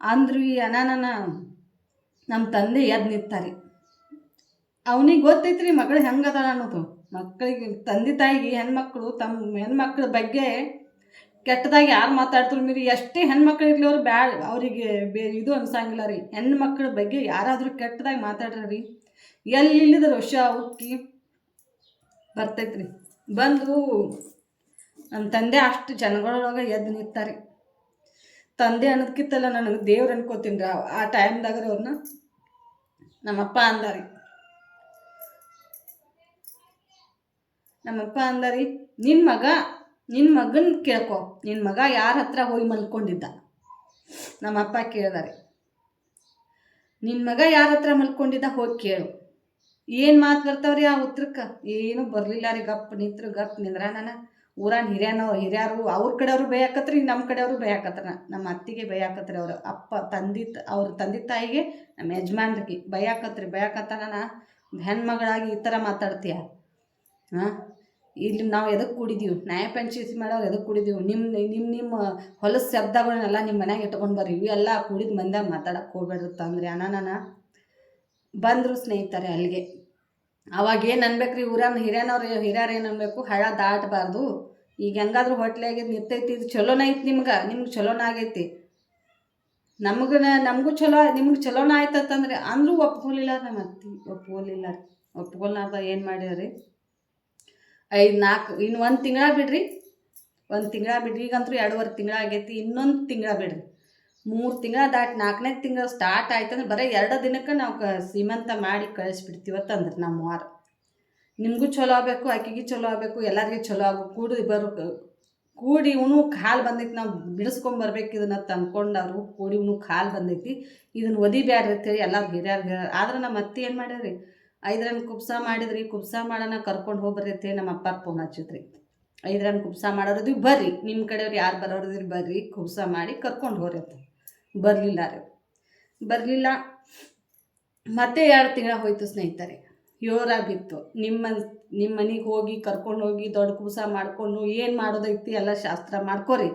ಅಂದ್ರು ಈ ಅನಾನನ ನಮ್ಮ ತಂದೆ ಎದ್ದು ನಿಂತಾರಿ. ಅವನಿಗೆ ಗೊತ್ತೈತ್ರಿ ಮಗಳು ಹೆಂಗದಾಳ ಅನ್ನೋದು. ಮಕ್ಕಳಿಗೆ ತಂದೆ ತಾಯಿಗೆ ಹೆಣ್ಮಕ್ಳು ತಮ್ಮ ಹೆಣ್ಮಕ್ಳ ಬಗ್ಗೆ ಕೆಟ್ಟದಾಗಿ ಯಾರು ಮಾತಾಡ್ತಾರೆ ಮೀರಿ ಎಷ್ಟೇ ಹೆಣ್ಮಕ್ಳು ಇರಲಿ ಅವ್ರು ಅವರಿಗೆ ಇದು ಅನ್ಸಂಗಿಲ್ಲ ರೀ. ಹೆಣ್ಮಕ್ಳ ಬಗ್ಗೆ ಯಾರಾದರೂ ಕೆಟ್ಟದಾಗಿ ಮಾತಾಡ್ರಿ ಎಲ್ಲಿಲ್ಲದ್ರ ವರ್ಷ ಉಕ್ಕಿ ಬರ್ತೈತ್ರಿ. ಬಂದು ನಮ್ಮ ತಂದೆ ಅಷ್ಟು ಜನಗಳೊಳಗೆ ಎದ್ದು ನಿಂತಾರೆ. ತಂದೆ ಅನ್ನೋದಕ್ಕಿತ್ತಲ್ಲ ನನಗೆ ದೇವ್ರು ಅನ್ಕೋತೀನಿ ರೀ. ಆ ಟೈಮ್ದಾಗ ಅವ್ರನ್ನ ನಮ್ಮಪ್ಪ ಅಂದಾರಿ. ನಿನ್ನ ಮಗನ ಕೇಳ್ಕೊ, ನಿನ್ನ ಮಗ ಯಾರ ಹತ್ರ ಹೋಗಿ ಮಲ್ಕೊಂಡಿದ್ದ. ನಮ್ಮಪ್ಪ ಕೇಳಿದಾರೆ, ನಿನ್ನ ಮಗ ಯಾರ ಹತ್ರ ಮಲ್ಕೊಂಡಿದ್ದ ಹೋಗಿ ಕೇಳು. ಏನು ಮಾತು ಬರ್ತಾವ್ರಿ ಆ ಉತ್ತರಕ್ಕೆ? ಏನೂ ಬರಲಿಲ್ಲ ರೀ. ಗಪ್ ನಿಂದ್ರ ನಾನು ಊರಾನ ಹಿರಿಯರು ಅವ್ರ ಕಡೆಯವರು ಬೈಯಾಕತ್ರಿ, ನಮ್ಮ ಕಡೆಯವರು ಬೈಯಾಕತ್ರ. ನಮ್ಮ ಅತ್ತಿಗೆ ಬೈಯಾಕತ್ರಿ, ಅವ್ರ ಅಪ್ಪ ಅವ್ರ ತಂದೆ ತಾಯಿಗೆ ನಮ್ಮ ಯಜಮಾನ್ರಿಗೆ ಬೈಯಾಕತ್ತ. ನಾನು ಹೆಣ್ಮಗಳಾಗಿ ಈ ಥರ ಮಾತಾಡ್ತೀಯ? ಹಾಂ, ಇಲ್ಲಿ ನಾವು ಎದಕ್ಕೆ ಕೂಡಿದ್ದೀವಿ? ನ್ಯಾಯ ಪಂಚಾಯಿತಿ ಮಾಡೋರು ಎದಕ್ಕೆ ಕೂಡಿದ್ದೀವಿ? ನಿಮ್ಮ ಹೊಲಸು ಶಬ್ದಗಳನ್ನೆಲ್ಲ ನಿಮ್ಮ ಮನ್ಯಾಗ ಇಟ್ಕೊಂಡು ಬರ್ರಿ. ಇವೆಲ್ಲ ಕೂಡಿದ ಮಂದ್ಯಾಗ ಮಾತಾಡಕ್ಕೆ ಹೋಗ್ಬೇಡ್ರಿ ತಂದ್ರಿ. ಅಣ್ಣ ಬಂದರು ಸ್ನೇಹಿತರೆ ಅಲ್ಲಿಗೆ. ಅವಾಗ ಏನು ಅನ್ಬೇಕ್ರಿ, ಹಿರಿಯರು ಏನು ಅನ್ಬೇಕು, ಹಳ ದಾಟಬಾರ್ದು. ಈಗ ಹೆಂಗಾದ್ರೂ ಹೊಟ್ಲಾಗಿ ನಿರ್ತೈತಿ, ಇದು ಚಲೋನ ಐತಿ ನಿಮ್ಗೆ ಚಲೋನ ಆಗೈತಿ. ನಮಗೂ ಚಲೋ, ನಿಮ್ಗೆ ಚಲೋನ ಆಯ್ತಂದ್ರೆ ಅಂದರೂ ಒಪ್ಕೊಲಿಲ್ಲ. ನಮ್ಮ ಅತ್ತಿ ಒಪ್ಕೊಲ್ಲಾರ್ದ ಏನು ಮಾಡ್ಯಾರಿ, 5-4 ಇನ್ನು 1 ತಿಂಗಳ ಬಿಡ್ರಿ. ಈಗಂತೂ 2.5 ತಿಂಗಳ ಆಗೈತಿ. ಇನ್ನೊಂದು ತಿಂಗಳ ಬಿಡ್ರಿ. 3 ತಿಂಗಳ ದಾಟಿ 4ನೇ ತಿಂಗಳು ಸ್ಟಾರ್ಟ್ ಆಯ್ತಂದ್ರೆ ಬರೀ 2 ದಿನಕ್ಕೆ ನಾವು ಸೀಮಂತ ಮಾಡಿ ಕಳಿಸ್ಬಿಡ್ತೀವತ್ತಂದ್ರೆ ನಮ್ಮವಾರ. ನಿಮಗೂ ಚಲೋ ಆಗಬೇಕು, ಆಕೆಗೆ ಚಲೋ ಆಗಬೇಕು, ಎಲ್ಲರಿಗೆ ಚಲೋ ಆಗಬೇಕು. ಕೂಡಿ ಉಣು ಕಾಲು ಬಂದೈತಿ, ನಾವು ಬಿಡಿಸ್ಕೊಂಬರ್ಬೇಕು ಇದನ್ನ ತಂದ್ಕೊಂಡವ್ರು. ಕೂಡಿ ಉಣು ಕಾಲು ಬಂದೈತಿ, ಇದನ್ನು ಒದಿಬ್ಯಾಡ್ರಿ ಅಂತೇಳಿ ಎಲ್ಲರೂ ಹಿರಿಯರು. ಆದ್ರೆ ನಮ್ಮ ಅತ್ತೆ ಏನು ಮಾಡ್ಯಾರಿ, 5 ರನ್ ಕುಬ್ಸ ಮಾಡಿದ್ರಿ. ಕುಬ್ಸ ಮಾಡೋಣ ಕರ್ಕೊಂಡು ಹೋಗ್ಬರ್ರಿ ಅಂತೇಳಿ ನಮ್ಮ ಅಪ್ಪ ಫೋನ್ ಹಚ್ಚಿದ್ರಿ. 5 ರನ್ ಕುಬ್ಸ ಮಾಡೋರದು ಬರ್ರಿ, ನಿಮ್ಮ ಕಡೆಯವ್ರು ಯಾರು ಬರೋರಿದ್ರಿ ಬರ್ರಿ, ಕುಬ್ಸ ಮಾಡಿ ಕರ್ಕೊಂಡು ಹೋಗ್ರಿ ಅಂತ. ಬರಲಿಲ್ಲ. ಮತ್ತೆ 2 ತಿಂಗಳ ಹೋಯ್ತು ಸ್ನೇಹಿತರೆ. ಯೋರಾಗಿ ಬಿತ್ತು. ನಿಮ್ಮ ಮನೆಗೆ ಹೋಗಿ ಕರ್ಕೊಂಡು ಹೋಗಿ ದೊಡ್ಡ ಕುಬ್ಸ ಮಾಡಿಕೊಂಡು ಏನು ಮಾಡೋದೈತಿ ಎಲ್ಲ ಶಾಸ್ತ್ರ ಮಾಡ್ಕೊರಿ.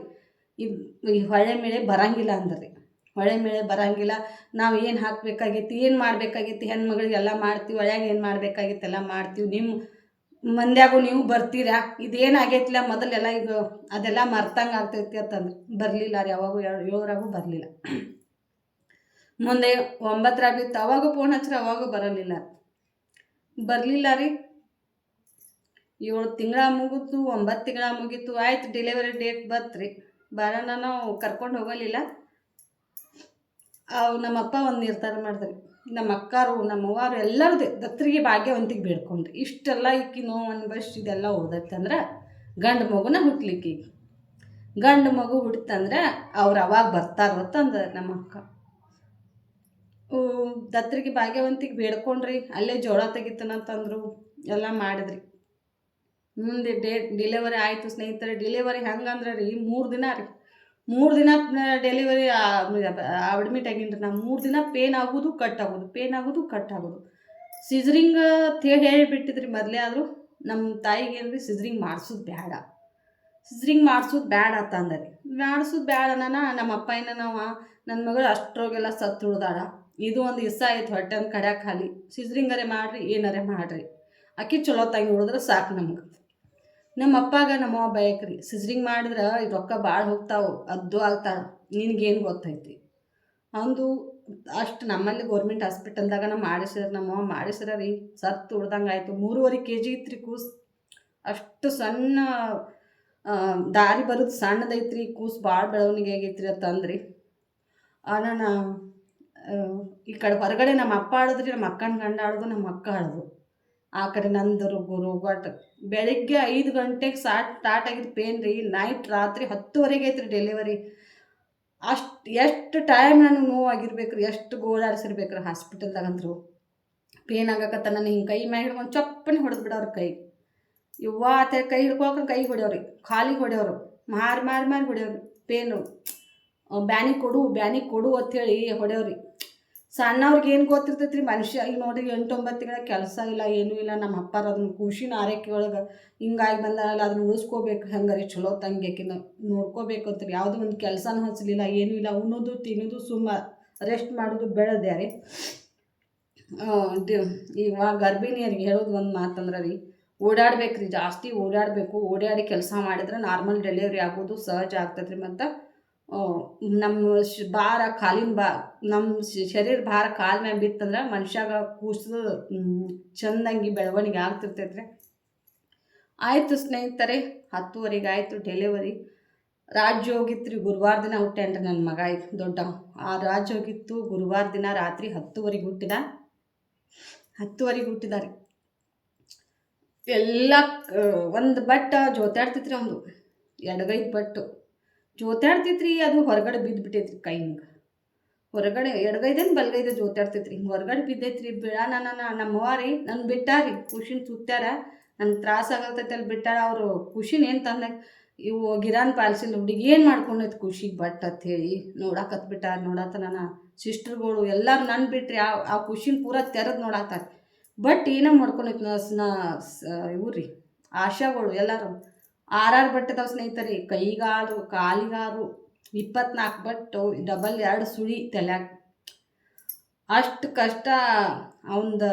ಈ ಹೊಳೆ ಮೇಳೆ ಬರಂಗಿಲ್ಲ ಅಂದ್ರಿ. ಹೊಳೆ ಮೇಳೆ ಬರಂಗಿಲ್ಲ. ನಾವು ಏನು ಹಾಕಬೇಕಾಗೈತಿ, ಏನು ಮಾಡಬೇಕಾಗೈತಿ, ಹೆಣ್ಮಗಳಿಗೆಲ್ಲ ಮಾಡ್ತೀವಿ. ಹೊಳ್ಯಾಗ ಏನು ಮಾಡಬೇಕಾಗಿತ್ತು ಎಲ್ಲ ಮಾಡ್ತೀವಿ. ನಿಮ್ಮ ಮಂದ್ಯಾಗೂ ನೀವು ಬರ್ತೀರಾ, ಇದೇನಾಗೈತಿಲ್ಲ ಮೊದಲೆಲ್ಲ ಈಗ ಅದೆಲ್ಲ ಮರ್ತಂಗೆ ಆಗ್ತೈತಿ ಅಂತಂದ್ರೆ ಬರಲಿಲ್ಲ ರೀ. ಯಾವಾಗೂ 7ರಾಗೂ ಬರಲಿಲ್ಲ. ಮುಂದೆ 9ರಾಗ ಬಿತ್ತು. ಅವಾಗೂ ಫೋನ್ ಹಚ್ಚಿದ್ರೆ ಅವಾಗೂ ಬರಲಿಲ್ಲ ರೀ. 7 ತಿಂಗಳ ಮುಗಿತು, 9 ತಿಂಗಳ ಮುಗೀತು. ಆಯ್ತು, ಡೆಲಿವರಿ ಡೇಟ್ ಬತ್ರಿ. ಬರೋಣ ನಾವು ಕರ್ಕೊಂಡು ಹೋಗಲಿಲ್ಲ. ನಮ್ಮಪ್ಪ ಒಂದು ನಿರ್ಧಾರ ಮಾಡಿದ್ರಿ. ನಮ್ಮ ಅಕ್ಕಾರು ನಮ್ಮವ್ವಾರು ಎಲ್ಲರೂ ದತ್ತರಿಗೆ ಭಾಗ್ಯವಂತಿಗೆ ಬೇಡ್ಕೊಂಡ್ರಿ. ಇಷ್ಟೆಲ್ಲ ಇಕ್ಕಿ ನೋವು ಅನ್ಬಷ್ಟು ಇದೆಲ್ಲ ಉಳ್ದೈತಂದ್ರೆ ಗಂಡು ಮಗುನ ಹುಟ್ಲಿಕ್ಕೆ. ಗಂಡು ಮಗು ಹುಟ್ಟಿತಂದ್ರೆ ಅವ್ರು ಅವಾಗ ಬರ್ತಾರಂತಂದ್ರೆ ನಮ್ಮ ಅಕ್ಕ ದತ್ತರಿಗೆ ಭಾಗ್ಯವಂತಿಗೆ ಬೇಡ್ಕೊಂಡ್ರಿ. ಅಲ್ಲೇ ಜೋಳ ತೆಗಿತಾನಂತಂದ್ರು, ಎಲ್ಲ ಮಾಡಿದ್ರಿ. ಮುಂದೆ ಡೆಲಿವರಿ ಆಯಿತು ಸ್ನೇಹಿತರೆ. ಡೆಲಿವರಿ ಹೆಂಗಂದ್ರೆ ರೀ 3 ದಿನ ರೀ. 3 ದಿನ ಡೆಲಿವರಿ ಅಡ್ಮಿಟ್ ಆಗಿನ್ರಿ. ನಾವು 3 ದಿನ ಪೇನ್ ಆಗೋದು ಕಟ್ ಆಗೋದು. ಸಿಜರಿಂಗ್ ಹೇಳಿಬಿಟ್ಟಿದ್ರಿ ಮೊದಲೇ. ಆದರೂ ನಮ್ಮ ತಾಯಿಗೆ ಏನ್ರಿ ಸಿಜರಿಂಗ್ ಮಾಡಿಸೋದು ಬೇಡ ಅಂತ ಅಂದರಿ. ಮಾಡಿಸೋದು ಬೇಡ ನಮ್ಮ ಅಪ್ಪ ನನ್ನ ಮಗಳು ಅಷ್ಟರೋಗೆಲ್ಲ ಸತ್ತು ಉಳ್ದಾಳ. ಇದು ಒಂದು ಇಷ್ಟ ಆಯ್ತು, ಹೊಟ್ಟೆ ಒಂದು ಕಡ್ಯಾಕ ಖಾಲಿ. ಸಿಜರಿಂಗರೇ ಮಾಡಿರಿ, ಏನಾರೇ ಮಾಡಿರಿ, ಆಕಿ ಚಲೋ ತಂಗಿ ಉಳಿದ್ರೆ ಸಾಕು ನಮ್ಗೆ. ನಮ್ಮ ಅಪ್ಪಾಗ ನಮ್ಮವ್ವ ಬಯಕ್ರಿ, ಸಿಜರಿಂಗ್ ಮಾಡಿದ್ರೆ ರೊಕ್ಕ ಭಾಳ ಹೋಗ್ತಾವೆ, ಅದ್ದು ಆಗ್ತಾಳೆ, ನಿನಗೇನು ಗೊತ್ತೈತಿ ಅಂದು. ಅಷ್ಟು ನಮ್ಮಲ್ಲಿ ಗೌರ್ಮೆಂಟ್ ಹಾಸ್ಪಿಟಲ್ದಾಗ ನಮ್ಮವ್ವ ಮಾಡಿಸ್ರ ರೀ. ಸತ್ತು ಉಳ್ದಂಗೆ ಆಯಿತು. 3.5 kg ಇತ್ತು ಕೂಸು. ಅಷ್ಟು ಸಣ್ಣ ದಾರಿ ಬರೋದು ಸಣ್ಣದೈತ್ರಿ. ಕೂಸು ಭಾಳ ಬೆಳವಣಿಗೆ ಆಗೈತ್ರಿ ಅಂತಂದ್ರಿ. ನಾನು ಈ ಕಡೆ ಹೊರಗಡೆ ನಮ್ಮ ಅಪ್ಪ ಆಡಿದ್ರಿ, ನಮ್ಮ ಅಕ್ಕನ ಗಂಡ ಆಡೋದು, ನಮ್ಮ ಅಕ್ಕ ಆಡೋದು. ಆ ಕಡೆ ನಂದರು ಗುರು ಬಟ್ ಬೆಳಿಗ್ಗೆ 5 ಗಂಟೆಗೆ ಸ್ಟಾರ್ಟ್ ಆಗಿದ್ದು ಪೇನ್ ರೀ, ನೈಟ್ ರಾತ್ರಿ 10ವರೆಗೆ ಐತ್ರಿ ಡೆಲಿವರಿ. ಎಷ್ಟು ಟೈಮ್ ನಾನು ನೋವಾಗಿರ್ಬೇಕು ರೀ, ಎಷ್ಟು ಗೋಳಾಡಿಸಿರ್ಬೇಕು ರೀ ಹಾಸ್ಪಿಟಲ್ದಾಗಂದ್ರು. ಪೇನ್ ಆಗಕತ್ತ ನಾನು ಹಿಂಗೆ ಕೈ ಮ್ಯಾಗ ಹಿಡ್ಕೊಂಡು ಚಪ್ಪನೆ ಹೊಡೆದು ಬಿಡೋರು ಕೈ. ಇವ್ವ ಆತ ಕೈ ಹಿಡ್ಕೊಳಕ್ಕೆ ಕೈ ಹೊಡೆಯವ್ರಿ, ಖಾಲಿಗೆ ಹೊಡೆಯವರು, ಮಾರಿ ಮಾರಿ ಮಾರಿ ಹೊಡೆಯವ್ರಿ. ಪೇನು ಬ್ಯಾನಿ ಕೊಡು ಅಂಥೇಳಿ ಹೊಡೆಯವ್ರಿ. ಸಣ್ಣವ್ರಿಗೆ ಏನು ಗೊತ್ತಿರ್ತೈತಿ ರೀ ಮನುಷ್ಯ. ಈಗ ನೋಡಿರಿ 8-9 ತಿಂಗಳ ಕೆಲಸ ಇಲ್ಲ, ಏನೂ ಇಲ್ಲ. ನಮ್ಮ ಅಪ್ಪಾರ ಅದನ್ನ ಖುಷಿನ ಆರೈಕೆ ಒಳಗೆ ಹಿಂಗಾಗಿ ಬಂದಾಗಲ್ಲ ಅದನ್ನ ಉಳಿಸ್ಕೋಬೇಕು, ಹೆಂಗಾರಿ ಚಲೋ ತಂಗಿಕಿನ ನೋಡ್ಕೋಬೇಕು ಅಂತೀರಿ. ಯಾವುದೋ ಒಂದು ಕೆಲಸನೂ ಹಚ್ಚಲಿಲ್ಲ, ಏನೂ ಇಲ್ಲ. ಉಣ್ಣೋದು ತಿನ್ನೋದು ಸುಮ್ಮ ರೆಸ್ಟ್ ಮಾಡೋದು ಬೆಳೆದೆ ರೀ. ಇವಾಗ ಗರ್ಭಿಣಿಯರಿಗೆ ಹೇಳೋದು ಒಂದು ಮಾತಂದ್ರೆ ರೀ, ಓಡಾಡ್ಬೇಕು ರೀ, ಜಾಸ್ತಿ ಓಡಾಡಬೇಕು. ಓಡಾಡಿ ಕೆಲಸ ಮಾಡಿದ್ರೆ ನಾರ್ಮಲ್ ಡೆಲಿವರಿ ಆಗೋದು ಸಹಜ ಆಗ್ತದೆ ರೀ. ಮತ್ತು ನಮ್ಮ ಭಾರ ನಮ್ಮ ಶರೀರ ಭಾರ ಕಾಲ ಮ್ಯಾಗ ಬಿತ್ತಂದ್ರೆ ಮನುಷ್ಯಾಗ ಕೂಸು ಚೆಂದಂಗಿ ಬೆಳವಣಿಗೆ ಆಗ್ತಿರ್ತೈತೆ ರೀ. ಆಯಿತು ಸ್ನೇಹಿತರೆ, 10ವರೆಗೆ ಆಯಿತು ಡೆಲಿವರಿ. ರಾಜ್ಯ ಹೋಗಿತ್ತು ರೀ, ಗುರುವಾರ ದಿನ ಹುಟ್ಟ್ಯಾನ್ರಿ ನನ್ನ ಮಗ. ಈಗ ದೊಡ್ಡ ಆ ರಾಜ್ಯ ಹೋಗಿತ್ತು ಗುರುವಾರ ದಿನ ರಾತ್ರಿ 10ವರೆಗೆ ಹುಟ್ಟಿದ. 10ವರೆಗೆ ಹುಟ್ಟಿದಾರೆ. ಎಲ್ಲ ಒಂದು ಬಟ್ ಜೋತಾಡ್ತಿತ್ತು ರೀ, ಒಂದು ಎಡಗೈದು ಬಟ್ಟು ಜೋತಾಡ್ತಿತ್ತು ರೀ. ಅದು ಹೊರಗಡೆ ಬಿದ್ದುಬಿಟ್ಟೈತ್ರಿ ಕೈ ಹಿಂಗೆ. ಹೊರಗಡೆ ಎಡಗೈದೇನು ಬಲಗೈದೆ ಜೋತಾಡ್ತೈತ್ರಿ, ಹಿಂಗೆ ಹೊರಗಡೆ ಬಿದ್ದೈತ್ರಿ. ನಮ್ಮವ್ವ ರೀ ನನ್ನ ಬಿಟ್ಟಾರಿ, ಖುಷಿನ ಸುತ್ತಾರ. ನನಗೆ ತ್ರಾಸ ಆಗತೈತೆ ಅಲ್ಲಿ ಬಿಟ್ಟಾರ. ಅವರು ಖುಷಿನ ಏನು ತಂದಾಗ ಇವು ಗಿರಾನ್ ಪಾಲಿಸಿಲ್ಲ ಹುಡುಗಿ ಏನು ಮಾಡ್ಕೊಂಡೈತೆ ಖುಷಿಗೆ ಬಟ್ ಅಂಥೇಳಿ ನೋಡಾಕತ್ಬಿಟ್ಟಾರ. ನೋಡತ್ತ ನನ್ನ ಸಿಸ್ಟರ್ಗಳು ಎಲ್ಲರೂ ನನ್ನ ಬಿಟ್ರಿ ಆ ಖುಷಿನ ಪೂರ ತೆರೆದು ನೋಡಾತಾರೆ. ಬಟ್ ಏನೋ ಮಾಡ್ಕೊಂಡೈತೆ ಇವು ರೀ ಆಶಾಗಳು ಎಲ್ಲರೂ. 6 ಬಟ್ಟದಾವ ಸ್ನೇಹಿತರೆ, ಕೈಗಾರು ಕಾಲಿಗಾರು 24 ಬಟ್ಟು, ಡಬಲ್ 2 ಸುಳಿ ತಲ್ಯಾಗ. ಅಷ್ಟು ಕಷ್ಟ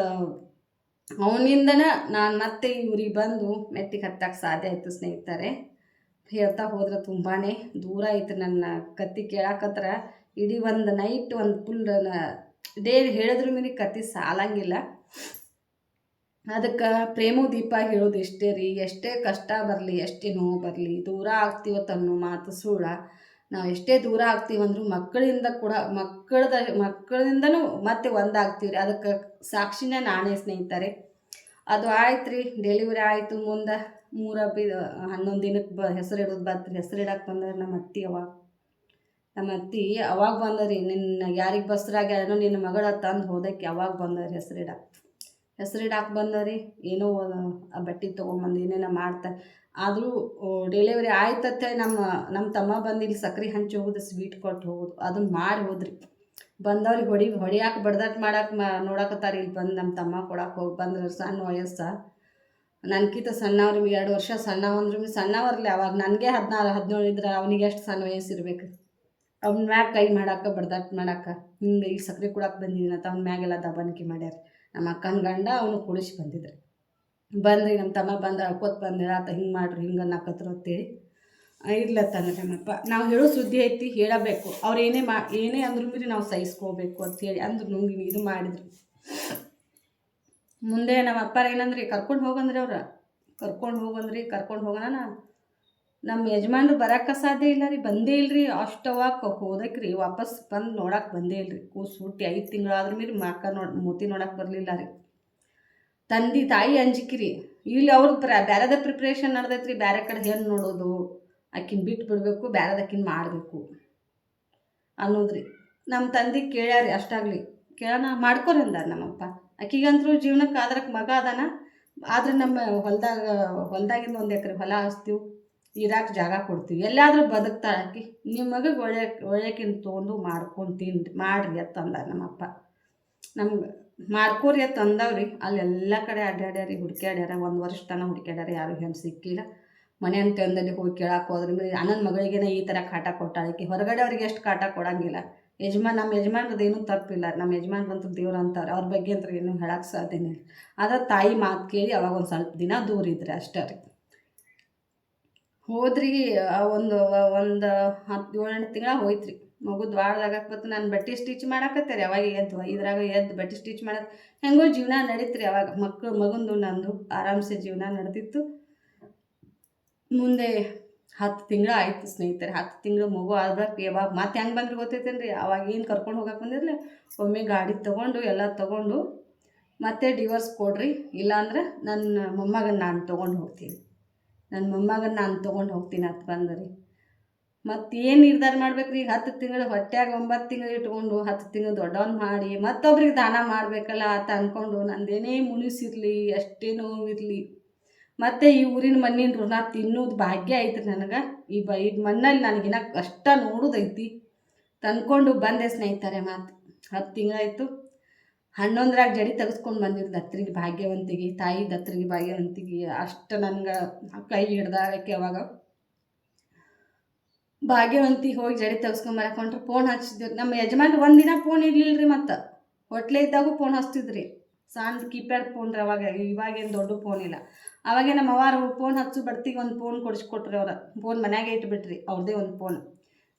ಅವನಿಂದನೇ ನಾನು ಮತ್ತೆ ಇವ್ರಿಗೆ ಬಂದು ಮೆಟ್ಟಿಗೆ ಹತ್ತಕ್ಕೆ ಸಾಧ್ಯ ಆಯಿತು ಸ್ನೇಹಿತರೆ. ಹೇಳ್ತಾ ಹೋದ್ರೆ ತುಂಬಾ ದೂರ ಐತೆ ನನ್ನ ಕತ್ತಿ. ಕೇಳಾಕತ್ರ ಇಡೀ ಒಂದು ನೈಟ್ ಒಂದು ಫುಲ್ ಡೇ ಹೇಳಿದ್ರು ಮೇಲೆ ಕತ್ತಿ ಸಾಲಂಗಿಲ್ಲ. ಅದಕ್ಕೆ ಪ್ರೇಮ ದೀಪ ಹೇಳೋದು ಇಷ್ಟೇ ರೀ, ಎಷ್ಟೇ ಕಷ್ಟ ಬರಲಿ, ಎಷ್ಟೇ ನೋವು ಬರಲಿ, ದೂರ ಆಗ್ತೀವತ್ತನ್ನೋ ಮಾತು ಸುಳ್ಳ. ನಾವು ಎಷ್ಟೇ ದೂರ ಆಗ್ತೀವಂದ್ರೂ ಮಕ್ಕಳಿಂದ ಕೂಡ ಮಕ್ಕಳಿಂದನೂ ಮತ್ತೆ ಒಂದಾಗ್ತೀವಿ ರೀ. ಅದಕ್ಕೆ ಸಾಕ್ಷಿನೇ ನಾನೇ ಸ್ನೇಹಿತರೆ. ಅದು ಆಯ್ತು ರೀ, ಡೆಲಿವರಿ ಆಯಿತು. ಮುಂದೆ 11 ದಿನಕ್ಕೆ ಹೆಸರಿಡೋದು ಬಂತು. ಹೆಸರಿಡಕ್ಕೆ ಬಂದ್ರೆ ನಮ್ಮ ಅತ್ತಿ ಅವಾಗ ಬಂದರಿ. ನಿನ್ನ ಯಾರಿಗೆ ಬಸ್ರಾಗ್ಯಾನೋ ನಿನ್ನ ಮಗಳ ತಂದು ಹೋದಕ್ಕೆ ಅವಾಗ ಬಂದರಿ ಹೆಸರಿಡಾಕೆ ಬಂದರಿ. ಏನೋ ಆ ಬಟ್ಟೆ ತೊಗೊಂಬಂದು ಏನೇನೋ ಮಾಡ್ತಾರೆ. ಆದರೂ ಡೆಲಿವರಿ ಆಯ್ತತ್ತೆ ನಮ್ಮ ತಮ್ಮ ಬಂದು ಇಲ್ಲಿ ಸಕ್ರೆ ಹಂಚಿ ಹೋಗೋದು, ಸ್ವೀಟ್ ಕೊಟ್ಟು ಹೋಗೋದು, ಅದನ್ನು ಮಾಡಿ ಹೋದ್ರಿ. ಬಂದವ್ರಿಗೆ ಹೊಡಿಯಾಕೆ ಬಡ್ದಾಟ ಮಾಡಕ್ಕೆ ನೋಡಕತ್ತಾರೆ. ಇಲ್ಲಿ ಬಂದು ನಮ್ಮ ತಮ್ಮ ಕೊಡಕ್ಕೆ ಹೋಗಿ ಬಂದ್ರೆ ಸಣ್ಣ ವಯಸ್ಸು. ನನಗಿಂತ ಸಣ್ಣವ್ರಿಗೆ 2 ವರ್ಷ ಸಣ್ಣವಂದ್ರೂ ಸಣ್ಣವರ್ಲಿ. ಅವಾಗ ನನಗೆ 16-17 ಇದ್ರೆ ಅವನಿಗೆ ಎಷ್ಟು ಸಣ್ಣ ವಯಸ್ಸಿರ್ಬೇಕು. ಅವ್ನ ಮ್ಯಾಗ ಕೈ ಮಾಡಕ್ಕೆ ಬಡ್ದಾಟ ಮಾಡಕ್ಕೆ ಹಿಂಗೆ ಈಗ ಸಕ್ರೆ ಕೊಡಕ್ಕೆ ಬಂದಿದ್ದೀನಿ ಅಂತ ಅವ್ನ ಮ್ಯಾಗೆಲ್ಲ ದಬಾನಿಕೆ ಮಾಡ್ಯಾರ. ನಮ್ಮ ಅಕ್ಕನ ಗಂಡ ಅವನು ಕುಡಿಸಿ ಬಂದಿದ್ರು. ಬಂದ್ರಿ ನಮ್ಮ ತಮ್ಮ ಬಂದು ಅಳ್ಕೋತ ಬಂದು ಆತ ಹಿಂಗೆ ಮಾಡ್ರಿ ಹಿಂಗೆ ಅನ್ನಕತ್ರು ಅಂತೇಳಿ ಇರ್ಲತ್ತಾನೆ ನಮ್ಮಪ್ಪ. ನಾವು ಹೇಳೋ ಸುದ್ದಿ ಐತಿ ಹೇಳಬೇಕು. ಅವ್ರು ಏನೇ ಅಂದ್ರೂ ಮೀರಿ ನಾವು ಸಹಿಸ್ಕೋಬೇಕು ಅಂಥೇಳಿ ಅಂದ್ರು ನುಂಗಿ ಇದು ಮಾಡಿದ್ರು. ಮುಂದೆ ನಮ್ಮ ಅಪ್ಪಾರ ಏನಂದ್ರಿ, ಕರ್ಕೊಂಡು ಹೋಗೋಣ. ನಮ್ಮ ಯಜಮಾನ್ರು ಬರೋಕ್ಕೆ ಸಾಧ್ಯ ಇಲ್ಲ ರೀ, ಬಂದೇ ಇಲ್ಲರಿ. ಅಷ್ಟವಾಗ ಹೋದಕ್ಕೆ ರೀ ವಾಪಸ್ ಬಂದು ನೋಡಕ್ಕೆ ಬಂದೇ ಇಲ್ಲರಿ. ಕೂಸು ಹುಟ್ಟಿ 5 ತಿಂಗಳಾದ್ರೂ ಮೀರಿ ಮಕ್ಕ ಮೂತಿ ನೋಡಕ್ಕೆ ಬರಲಿಲ್ಲ ರೀ. ತಾಯಿ ಅಂಜಿಕಿರಿ. ಇಲ್ಲಿ ಅವ್ರದ್ದು ಬೇರೆದ ಪ್ರಿಪ್ರೇಷನ್ ನಡೆದೈತ್ರಿ. ಬೇರೆ ಕಡೆ ಹೆಣ್ಣು ನೋಡೋದು, ಆಕಿನ ಬಿಟ್ಟು ಬಿಡಬೇಕು, ಬೇರೆದಕ್ಕಿನ ಮಾಡಬೇಕು ಅನ್ನೋದ್ರಿ. ನಮ್ಮ ತಂದೆ ಕೇಳ್ಯಾರಿ. ಅಷ್ಟಾಗಲಿ ಕೇಳೋಣ ಮಾಡ್ಕೊರಿ ಅಂದಾರ ನಮ್ಮಪ್ಪ. ಆಕಿಗಂತರೂ ಜೀವನಕ್ಕೆ ಆದ್ರಕ್ಕೆ ಮಗ ಅದಾನ. ಆದ್ರೆ ನಮ್ಮ ಹೊಲ್ದಾಗಿಂದ 1 ಎಕರೆ ಹೊಲ ಹಚ್ತೀವಿ, ಇರಾಕೆ ಜಾಗ ಕೊಡ್ತೀವಿ, ಎಲ್ಲಾದರೂ ಬದುಕ್ತಾಳೆ ಆಕಿ. ನಿಮ್ಮ ಮಗಗೆ ಒಳ್ಳೆಕಿನ ತೊಗೊಂಡು ಮಾಡ್ಕೊಂಡು ಮಾಡ್ರಿ ಅಂತ ಅಂದಾರ ನಮ್ಮಪ್ಪ. ನಮ್ಗೆ ಮಾಡ್ಕೋರಿ ಅಂತ ಅಂದವ್ರಿ. ಅಲ್ಲೆಲ್ಲ ಕಡೆ ಅಡ್ಡಾಡ್ಯಾರಿ, ಹುಡುಕ್ಯಾಡ್ಯಾರ. 1 ವರ್ಷ ತನಕ ಹುಡುಕ್ಯಾಡ್ಯಾರ, ಯಾರು ಹೆಣ್ಣು ಸಿಕ್ಕಿಲ್ಲ. ಮನೆ ಅಂತಂದಲ್ಲಿ ಹೋಗಿ ಕೇಳಕ್ಕೆ ಹೋದ್ರೆ ಅಣ್ಣನ ಮಗಳಿಗೇನೆ ಈ ಥರ ಕಾಟ ಕೊಟ್ಟಾಳಕ್ಕೆ. ಹೊರಗಡೆ ಅವ್ರಿಗೆ ಎಷ್ಟು ಕಾಟ ಕೊಡೋಂಗಿಲ್ಲ. ನಮ್ಮ ಯಜಮಾನ್ರದ್ದು ಏನೂ ತಪ್ಪಿಲ್ಲ. ನಮ್ಮ ಯಜಮಾನ್ರಂತೂ ದೇವ್ರು ಅಂತಾರೆ, ಅವ್ರ ಬಗ್ಗೆ ಅಂತ ಏನೂ ಹೇಳಕ್ಕೆ ಸಾಧ್ಯನೇ ಇಲ್ಲ. ಆದ್ರೆ ತಾಯಿ ಮಾತು ಕೇಳಿ ಅವಾಗ ಒಂದು ಸ್ವಲ್ಪ ದಿನ ದೂರ ಇದ್ರೆ ಅಷ್ಟೇ ರೀ. ಹೋದ್ರಿ ಒಂದು 17-8 ತಿಂಗಳ ಹೋಯ್ತ್ರಿ. ಮಗುದು ವಾರದಾಗಕ್ಕೆ ಬಂತು. ನಾನು ಬಟ್ಟೆ ಸ್ಟಿಚ್ ಮಾಡಾಕತ್ತೆ ರೀ. ಅವಾಗ ಎದ್ದು ಬಟ್ಟೆ ಸ್ಟಿಚ್ ಮಾಡೋದು ಹೆಂಗೋ ಜೀವನ ನಡೀತು ರೀ. ಅವಾಗ ಮಗಂದು ನಂದು ಆರಾಮ್ಸೆ ಜೀವನ ನಡೆದಿತ್ತು. ಮುಂದೆ 10 ತಿಂಗಳು ಆಯಿತು ಸ್ನೇಹಿತರೆ. 10 ತಿಂಗಳು ಮಗು ಆದ್ಬೇಕು. ಯಾವಾಗ ಮತ್ತೆ ಹೆಂಗೆ ಬಂದ್ರೆ ಗೊತ್ತೈತೇನು ರೀ. ಅವಾಗ ಏನು ಕರ್ಕೊಂಡು ಹೋಗಕ್ಕೆ ಬಂದಿರಲಿ, ಒಮ್ಮೆ ಗಾಡಿ ತೊಗೊಂಡು ಎಲ್ಲ ತೊಗೊಂಡು ಮತ್ತೆ ಡಿವೋರ್ಸ್ ಕೊಡ್ರಿ, ಇಲ್ಲಾಂದ್ರೆ ನನ್ನ ಮೊಮ್ಮಗನ ನಾನು ತೊಗೊಂಡು ಹೋಗ್ತೀನಿ, ನನ್ನ ಮೊಮ್ಮಗನ ನಾನು ತೊಗೊಂಡು ಹೋಗ್ತೀನಿ ಅಂತ ಬಂದ್ರಿ. ಮತ್ತು ಏನು ನಿರ್ಧಾರ ಮಾಡ್ಬೇಕ್ರಿ? ಈಗ 10 ತಿಂಗಳು ಹೊಟ್ಯಾಗ 9 ತಿಂಗಳು ಇಟ್ಕೊಂಡು 10 ತಿಂಗಳು ದೊಡ್ಡವನ್ ಮಾಡಿ ಮತ್ತೊಬ್ರಿಗೆ ದಾನ ಮಾಡಬೇಕಲ್ಲ ಅಂತ ಅಂದ್ಕೊಂಡು ನಂದೇನೇ ಮುನಿಸಿರಲಿ, ಅಷ್ಟೇ ನೋವಿರಲಿ, ಮತ್ತು ಈ ಊರಿನ ಮಣ್ಣಿನ ಋಣ ತಿನ್ನೋದು ಭಾಗ್ಯ ಐತ್ರಿ ನನಗೆ. ಈ ಮಣ್ಣಲ್ಲಿ ನನಗಿನ್ನ ಕಷ್ಟ ನೋಡೋದೈತಿ ತಂದ್ಕೊಂಡು ಬಂದೆ ಸ್ನೇಹಿತರೆ. ಮಾತು 10 ತಿಂಗಳಾಯಿತು. 11ರಾಗ ಜಡಿ ತೆಗೆಸ್ಕೊಂಡು ಬಂದಿದ್ದು ದತ್ತರಿಗೆ ಭಾಗ್ಯವಂತಿಗೆ, ತಾಯಿ ದತ್ತರಿಗೆ ಭಾಗ್ಯವಂತಿಗೆ. ಅಷ್ಟು ನನಗೆ ಕೈ ಹಿಡ್ದಾಳಕ್ಕೆ ಅವಾಗ ಭಾಗ್ಯವಂತಿಗೆ ಹೋಗಿ ಜಡಿ ತೆಗೆಸ್ಕೊಂಬರಕೊಂಡ್ರೆ ಫೋನ್ ಹಚ್ಚಿದ್ರು ನಮ್ಮ ಯಜಮಾನ್ರು. ಒಂದಿನ ಫೋನ್ ಇರಲಿಲ್ಲ ರೀ, ಮತ್ತು ಹೊಟ್ಲೆ ಇದ್ದಾಗೂ ಫೋನ್ ಹಚ್ತಿದ್ರಿ. ಸಣ್ಣ ಕೀಪ್ಯಾಡ್ ಫೋನ್ ರೀ ಅವಾಗ, ಇವಾಗೇನು ದೊಡ್ಡ ಫೋನ್ ಇಲ್ಲ. ಅವಾಗೆ ನಮ್ಮ ಅವ್ವಾರು ಫೋನ್ ಹಚ್ಚು ಬಡ್ತಿಗೆ ಒಂದು ಫೋನ್ ಕೊಡಿಸ್ಕೊಟ್ರಿ. ಅವ್ರ ಫೋನ್ ಮನ್ಯಾಗೆ ಇಟ್ಬಿಟ್ರಿ, ಅವ್ರದ್ದೇ ಒಂದು ಫೋನ್.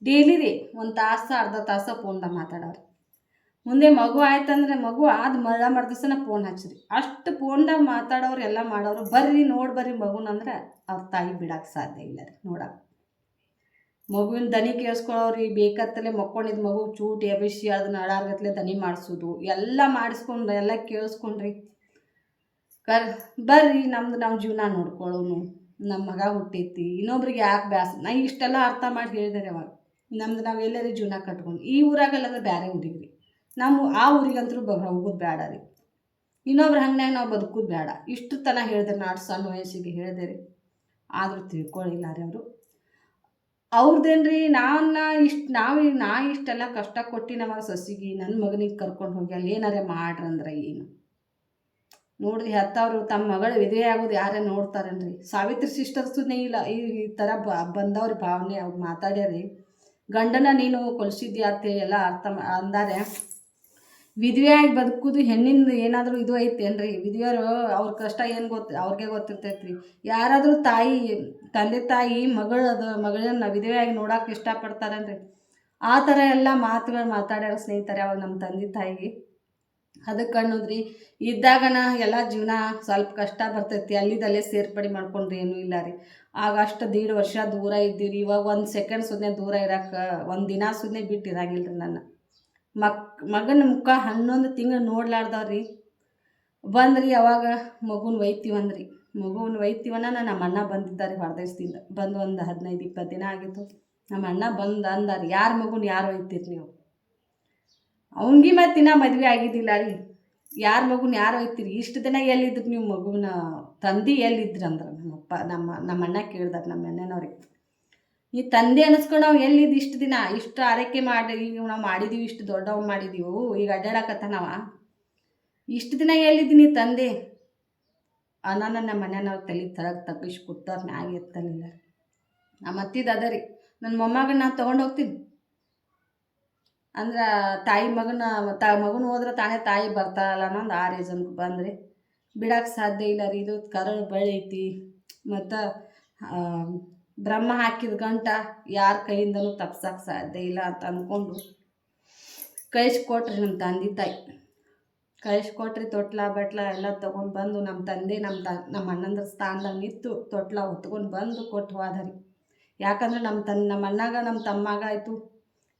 ಡೈಲಿ ರೀ 1 ತಾಸು ಅರ್ಧ ತಾಸು ಫೋನ್ದಾಗ ಮಾತಾಡೋರು. ಮುಂದೆ ಮಗು ಆಯ್ತಂದ್ರೆ ಮಗು ಆದ ಮರ್ದಿವ್ಸನ ಫೋನ್ ಹಚ್ಚಿರಿ. ಅಷ್ಟು ಫೋನ್ದಾಗ ಮಾತಾಡೋರು ಎಲ್ಲ ಮಾಡೋರು. ಬರ್ರಿ ನೋಡಿ ಬರ್ರಿ ಮಗುನಂದ್ರೆ ಅವ್ರ ತಾಯಿ ಬಿಡೋಕೆ ಸಾಧ್ಯ ಇಲ್ಲ ರೀ. ನೋಡೋಕೆ ಮಗುವಿನ ದನಿ ಕೇಳಿಸ್ಕೊಳ್ಳೋರಿ, ಬೇಕತ್ತಲೇ ಮಕ್ಕೊಂಡಿದ್ದು ಮಗು ಚೂಟಿ ಎಬಿಸಿ ಅದನ್ನ ಅಡಾರ್ಗತ್ಲೆ ದನಿ ಮಾಡಿಸೋದು ಎಲ್ಲ ಮಾಡಿಸ್ಕೊಂಡು ಎಲ್ಲ ಕೇಳಿಸ್ಕೊಂಡ್ರಿ. ಬರ್ರಿ ನಮ್ದು ನಾವು ಜೀವನ ನೋಡ್ಕೊಳ್ಳೋನು, ನಮ್ಮ ಮಗ ಹುಟ್ಟೈತಿ, ಇನ್ನೊಬ್ರಿಗೆ ಯಾಕೆ ಬ್ಯಾಸ. ನಾ ಇಷ್ಟೆಲ್ಲ ಅರ್ಥ ಮಾಡಿ ಹೇಳಿದಾರೆ ಅವಾಗ. ನಮ್ದು ನಾವು ಎಲ್ಲರೂ ಜೀವನ ಕಟ್ಕೊಂಡು ಈ ಊರಾಗಲ್ಲಂದ್ರೆ ಬೇರೆ ಊರಿಗೆ ರೀ, ನಾವು ಆ ಊರಿಗಂತೂ ಹೋಗೋದು ಬೇಡ ರೀ, ಇನ್ನೊಬ್ರು ಹಂಗ್ನಾಗ ನಾವು ಬದುಕೋದು ಬೇಡ. ಇಷ್ಟು ತನ ಹೇಳಿದೆ, ನಾಡು ಸಣ್ಣ ವಯಸ್ಸಿಗೆ ಹೇಳಿದೆ ರೀ. ಆದರೂ ತಿಳ್ಕೊಳ್ಳಿಲ್ಲ ರೀ ಅವರು. ಅವ್ರದ್ದೇನ್ರಿ ನಾ ಇಷ್ಟೆಲ್ಲ ಕಷ್ಟ ಕೊಟ್ಟು ನಮಗೆ ಸೊಸಿಗೆ ನನ್ನ ಮಗನಿಗೆ ಕರ್ಕೊಂಡು ಹೋಗಿ ಅಲ್ಲಿ ಏನಾರೇ ಮಾಡ್ರಂದ್ರೆ ಏನು ನೋಡ್ರಿ. ಹೆತ್ತವರು ತಮ್ಮ ಮಗಳ ವಿಧವೆ ಆಗೋದು ಯಾರೇ ನೋಡ್ತಾರನ್ರಿ? ಸಾವಿತ್ರಿ ಸಿಸ್ಟರ್ಸ್ನೇ ಇಲ್ಲ ಈ ಥರ ಬಂದವ್ರಿ ಭಾವನೆ. ಅವ್ರು ಮಾತಾಡ್ಯಾರಿ, ಗಂಡನ ನೀನು ಕೊಲಿಸಿದ್ಯಾ ಅಂತೇಳಿ ಎಲ್ಲ ಅರ್ಥ ಅಂದಾರೆ. ವಿಧವೆಯಾಗಿ ಬದುಕೋದು ಹೆಣ್ಣಿಂದ ಏನಾದರೂ ಇದು ಐತೇನ್ರಿ? ವಿಧವೆಯರು ಅವ್ರ ಕಷ್ಟ ಏನು ಅವ್ರಿಗೆ ಗೊತ್ತಿರ್ತೈತ್ರಿ. ಯಾರಾದರೂ ತಂದೆ ತಾಯಿ ಮಗಳನ್ನ ವಿಧವೆಯಾಗಿ ನೋಡೋಕೆ ಇಷ್ಟಪಡ್ತಾರನ್ರಿ? ಆ ಥರ ಎಲ್ಲ ಮಾತುಗಳು ಮಾತಾಡ್ಯಾರ ಸ್ನೇಹಿತರೆ ಅವಾಗ ನಮ್ಮ ತಂದೆ ತಾಯಿಗೆ. ಅದಕ್ಕೆ ಅನ್ನೋದ್ರಿ, ಇದ್ದಾಗನ ಎಲ್ಲ ಜೀವನ ಸ್ವಲ್ಪ ಕಷ್ಟ ಬರ್ತೈತಿ, ಅಲ್ಲಿದಲ್ಲೇ ಸೇರ್ಪಡೆ ಮಾಡ್ಕೊಂಡ್ರಿ ಏನೂ ಇಲ್ಲ ರೀ. ಆಗ ಅಷ್ಟು 1.5 ವರ್ಷ ದೂರ ಇದ್ದೀರಿ. ಇವಾಗ 1 ಸೆಕೆಂಡ್ ಸುಮ್ಮನೆ ದೂರ ಇರೋಕೆ, 1 ದಿನ ಸುಮ್ಮನೆ ಬಿಟ್ಟು ಇರಾಗಿಲ್ಲ ರೀ. ನನ್ನ ಮಗನ ಮುಖ 11 ತಿಂಗಳು ನೋಡ್ಲಾರ್ದವ್ರಿ ಬಂದ್ರಿ. ಅವಾಗ ಮಗುನ ಒಯ್ತೀವಂದ್ರಿ. ಮಗುನ ಒಯ್ತೀವನ್ನ ನಮ್ಮ ಅಣ್ಣ ಬಂದಿದ್ದಾರೆ ಹೊರದೇಶದಿಂದ. ಬಂದು ಒಂದು 15-20 ದಿನ ಆಗಿತ್ತು. ನಮ್ಮ ಅಣ್ಣ ಬಂದು ಅಂದಾರೆ, ಯಾರ ಮಗುನ ಯಾರು ಒಯ್ತೀರಿ ನೀವು? ಅವನಿಗೆ ಮತ್ತು ಇನ್ನೂ ಮದುವೆ ಆಗಿದ್ದಿಲ್ಲ ರೀ. ಯಾರ ಮಗುನ ಯಾರು ಒಯ್ತೀರಿ? ಇಷ್ಟು ದಿನ ಎಲ್ಲಿದ್ರು ನೀವು? ಮಗುವಿನ ತಂದೆ ಎಲ್ಲಿದ್ರಿ ಅಂದ್ರೆ ನಮ್ಮ ಅಣ್ಣ ಕೇಳ್ದಾರೆ ನಮ್ಮ ಅಣ್ಣನವ್ರಿಗೆ. ಈ ತಂದೆ ಅನ್ನಿಸ್ಕೊಂಡು ನಾವು ಎಲ್ಲಿದ್ದು ಇಷ್ಟು ದಿನ? ಇಷ್ಟು ಆರೈಕೆ ಮಾಡಿ ಈಗ ನಾವು ಮಾಡಿದ್ದೀವಿ, ಇಷ್ಟು ದೊಡ್ಡವ್ ಮಾಡಿದ್ದೀವಿ, ಈಗ ಅಡ್ಡಾಡಕತ್ತ ನಾವು. ಇಷ್ಟು ದಿನ ಎಲ್ಲಿದ್ದೀನಿ ತಂದೆ ಅನ್ನೋನ ನಮ್ಮ ಮನೆಯವ್ರು ತಲೆ ತಪ್ಪಿಸಿ ಕೂತಾರ, ಮ್ಯಾಗ ಎತ್ತಲಿಲ್ಲ. ನಮ್ಮ ಅತ್ತಿದ್ದು ಅದ ರೀ, ನನ್ನ ಮೊಮ್ಮಗನ ನಾನು ತೊಗೊಂಡು ಹೋಗ್ತೀನಿ ಅಂದ್ರೆ ತಾಯಿ ಮಗನ ಹೋದ್ರೆ ತಾನೇ ತಾಯಿ ಬರ್ತಾರಲ್ಲ ಅನ್ನೊಂದು ಆ ರೀಸನ್ಗೆ ಬಂದ್ರಿ. ಬಿಡೋಕೆ ಸಾಧ್ಯ ಇಲ್ಲ ರೀ. ಇದು ಕರಳು ಬೆಳೈತಿ, ಮತ್ತು ಬ್ರಹ್ಮ ಹಾಕಿದ ಗಂಟ ಯಾರ ಕೈಯಿಂದನೂ ತಪ್ಸೋಕೆ ಸಾಧ್ಯ ಇಲ್ಲ ಅಂತ ಅಂದ್ಕೊಂಡು ಕಳಿಸ್ಕೊಟ್ರಿ ನಮ್ಮ ತಂದೆ ತಾಯಿ. ಕಳಿಸ್ಕೊಟ್ರಿ. ತೊಟ್ಲ ಬಟ್ಲ ಎಲ್ಲ ತೊಗೊಂಡು ಬಂದು ನಮ್ಮ ತಂದೆ ನಮ್ಮ ಅಣ್ಣಂದ್ರ ಸ್ಥಾನದಾಗ ನಿಂತು ತೊಟ್ಲ ಹೊತ್ಕೊಂಡು ಬಂದು ಕೊಟ್ಟು ಹೋದರಿ. ಯಾಕಂದ್ರೆ ನಮ್ಮ ಅಣ್ಣಾಗ ನಮ್ಮ ತಮ್ಮಾಗ ಆಯಿತು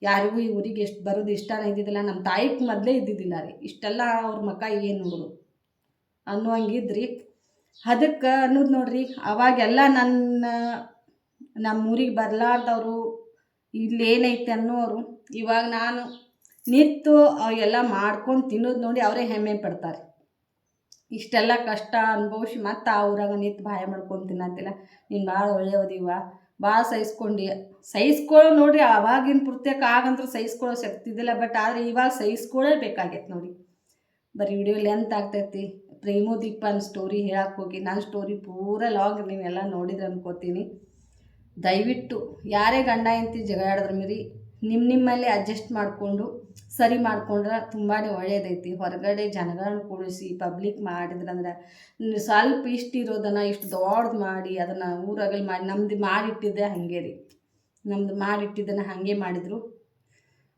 ಯಾರಿಗೂ ಈ ಊರಿಗೆ ಎಷ್ಟು ಬರೋದು ಇಷ್ಟನೇ ಇದ್ದಿದ್ದಿಲ್ಲ. ನಮ್ಮ ತಾಯಿಗೆ ಮೊದಲೇ ಇದ್ದಿದ್ದಿಲ್ಲ ರೀ. ಇಷ್ಟೆಲ್ಲ ಅವ್ರ ಮಕ್ಕ ಏನು ನೋಡೋದು ಅನ್ನುವಂಗಿದ್ರಿ. ಅದಕ್ಕೆ ಅನ್ನೋದು ನೋಡ್ರಿ, ಅವಾಗೆಲ್ಲ ನಮ್ಮ ಊರಿಗೆ ಬರಲಾರ್ದವರು ಇಲ್ಲೇನೈತೆ ಅನ್ನೋರು ಇವಾಗ ನಾನು ನಿಂತು ಎಲ್ಲ ಮಾಡ್ಕೊಂಡು ತಿನ್ನೋದು ನೋಡಿ ಅವರೇ ಹೆಮ್ಮೆ ಪಡ್ತಾರೆ. ಇಷ್ಟೆಲ್ಲ ಕಷ್ಟ ಅನುಭವಿಸಿ ಮತ್ತು ಆ ಊರಾಗ ನಿಂತು ಬಾಯ ಮಾಡ್ಕೊಂಡು ತಿನ್ನತ್ತಿಲ್ಲ. ನೀನು ಭಾಳ ಒಳ್ಳೆಯದಿವ, ಭಾಳ ಸಹಿಸ್ಕೊಳ್ಳೋ ನೋಡ್ರಿ. ಅವಾಗಿನ ಪೂರ್ತಿಯಾಕ ಆಗಂದ್ರೆ ಸಹಿಸ್ಕೊಳ್ಳೋ ಶಕ್ತಿ ಇದ್ದಿಲ್ಲ. ಬಟ್ ಆದರೆ ಇವಾಗ ಸಹಿಸ್ಕೊಳ್ಳೇಬೇಕಾಗೈತೆ ನೋಡಿ. ಬರೀ ವಿಡಿಯೋ ಲೆಂತ್ ಆಗ್ತೈತಿ. ಪ್ರೇಮೋದೀಪನ ಸ್ಟೋರಿ ಹೇಳಕ್ಕೆ ಹೋಗಿ ನನ್ನ ಸ್ಟೋರಿ ಪೂರ ಲಾಗ್ ನೀವೆಲ್ಲ ನೋಡಿದ್ರೆ ಅನ್ಕೋತೀನಿ. ದಯವಿಟ್ಟು ಯಾರೇ ಗಂಡ ಹೆಂಡತಿ ಜಗಳಾಡಿದ್ರೆ ಮೀರಿ ನಿಮ್ಮಲ್ಲಿ ಅಡ್ಜಸ್ಟ್ ಮಾಡಿಕೊಂಡು ಸರಿ ಮಾಡ್ಕೊಂಡ್ರೆ ತುಂಬಾ ಒಳ್ಳೆಯದೈತಿ. ಹೊರಗಡೆ ಜನಗಳನ್ನ ಕೂಡಿಸಿ ಪಬ್ಲಿಕ್ ಮಾಡಿದ್ರಂದ್ರೆ ಸ್ವಲ್ಪ ಇಷ್ಟು ಇರೋದನ್ನು ಇಷ್ಟು ದೊಡ್ಡದು ಮಾಡಿ ಅದನ್ನು ಊರಾಗಲ್ಲಿ ಮಾಡಿ ನಮ್ದು ಮಾಡಿಟ್ಟಿದ್ದೆ ಹಾಗೆ ರೀ. ನಮ್ದು ಮಾಡಿಟ್ಟಿದ್ದನ್ನು ಹಾಗೆ ಮಾಡಿದರು.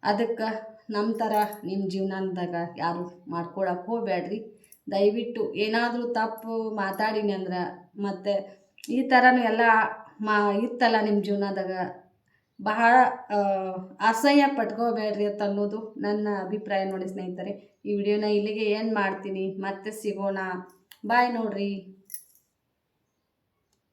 ಅದಕ್ಕೆ ನಮ್ಮ ಥರ ನಿಮ್ಮ ಜೀವನದಾಗ ಯಾರು ಮಾಡ್ಕೊಳಕ್ಕೆ ಹೋಗಬೇಡ್ರಿ. ದಯವಿಟ್ಟು ಏನಾದರೂ ತಪ್ಪು ಮಾತಾಡಿನಿ ಅಂದ್ರೆ ಮತ್ತು ಈ ಥರನೂ ಎಲ್ಲ ಇತ್ತಲ್ಲ ನಿಮ್ಮ ಜೀವನದಾಗ ಬಹಳ ಅಸಹ್ಯ ಪಟ್ಕೋಬೇಡ್ರಿ ಅಂತ ಅನ್ನೋದು ನನ್ನ ಅಭಿಪ್ರಾಯ ನೋಡಿ ಸ್ನೇಹಿತರೆ. ಈ ವಿಡಿಯೋನ ಇಲ್ಲಿಗೆ ಏನು ಮಾಡ್ತೀನಿ, ಮತ್ತೆ ಸಿಗೋಣ. ಬಾಯ್ ನೋಡ್ರಿ.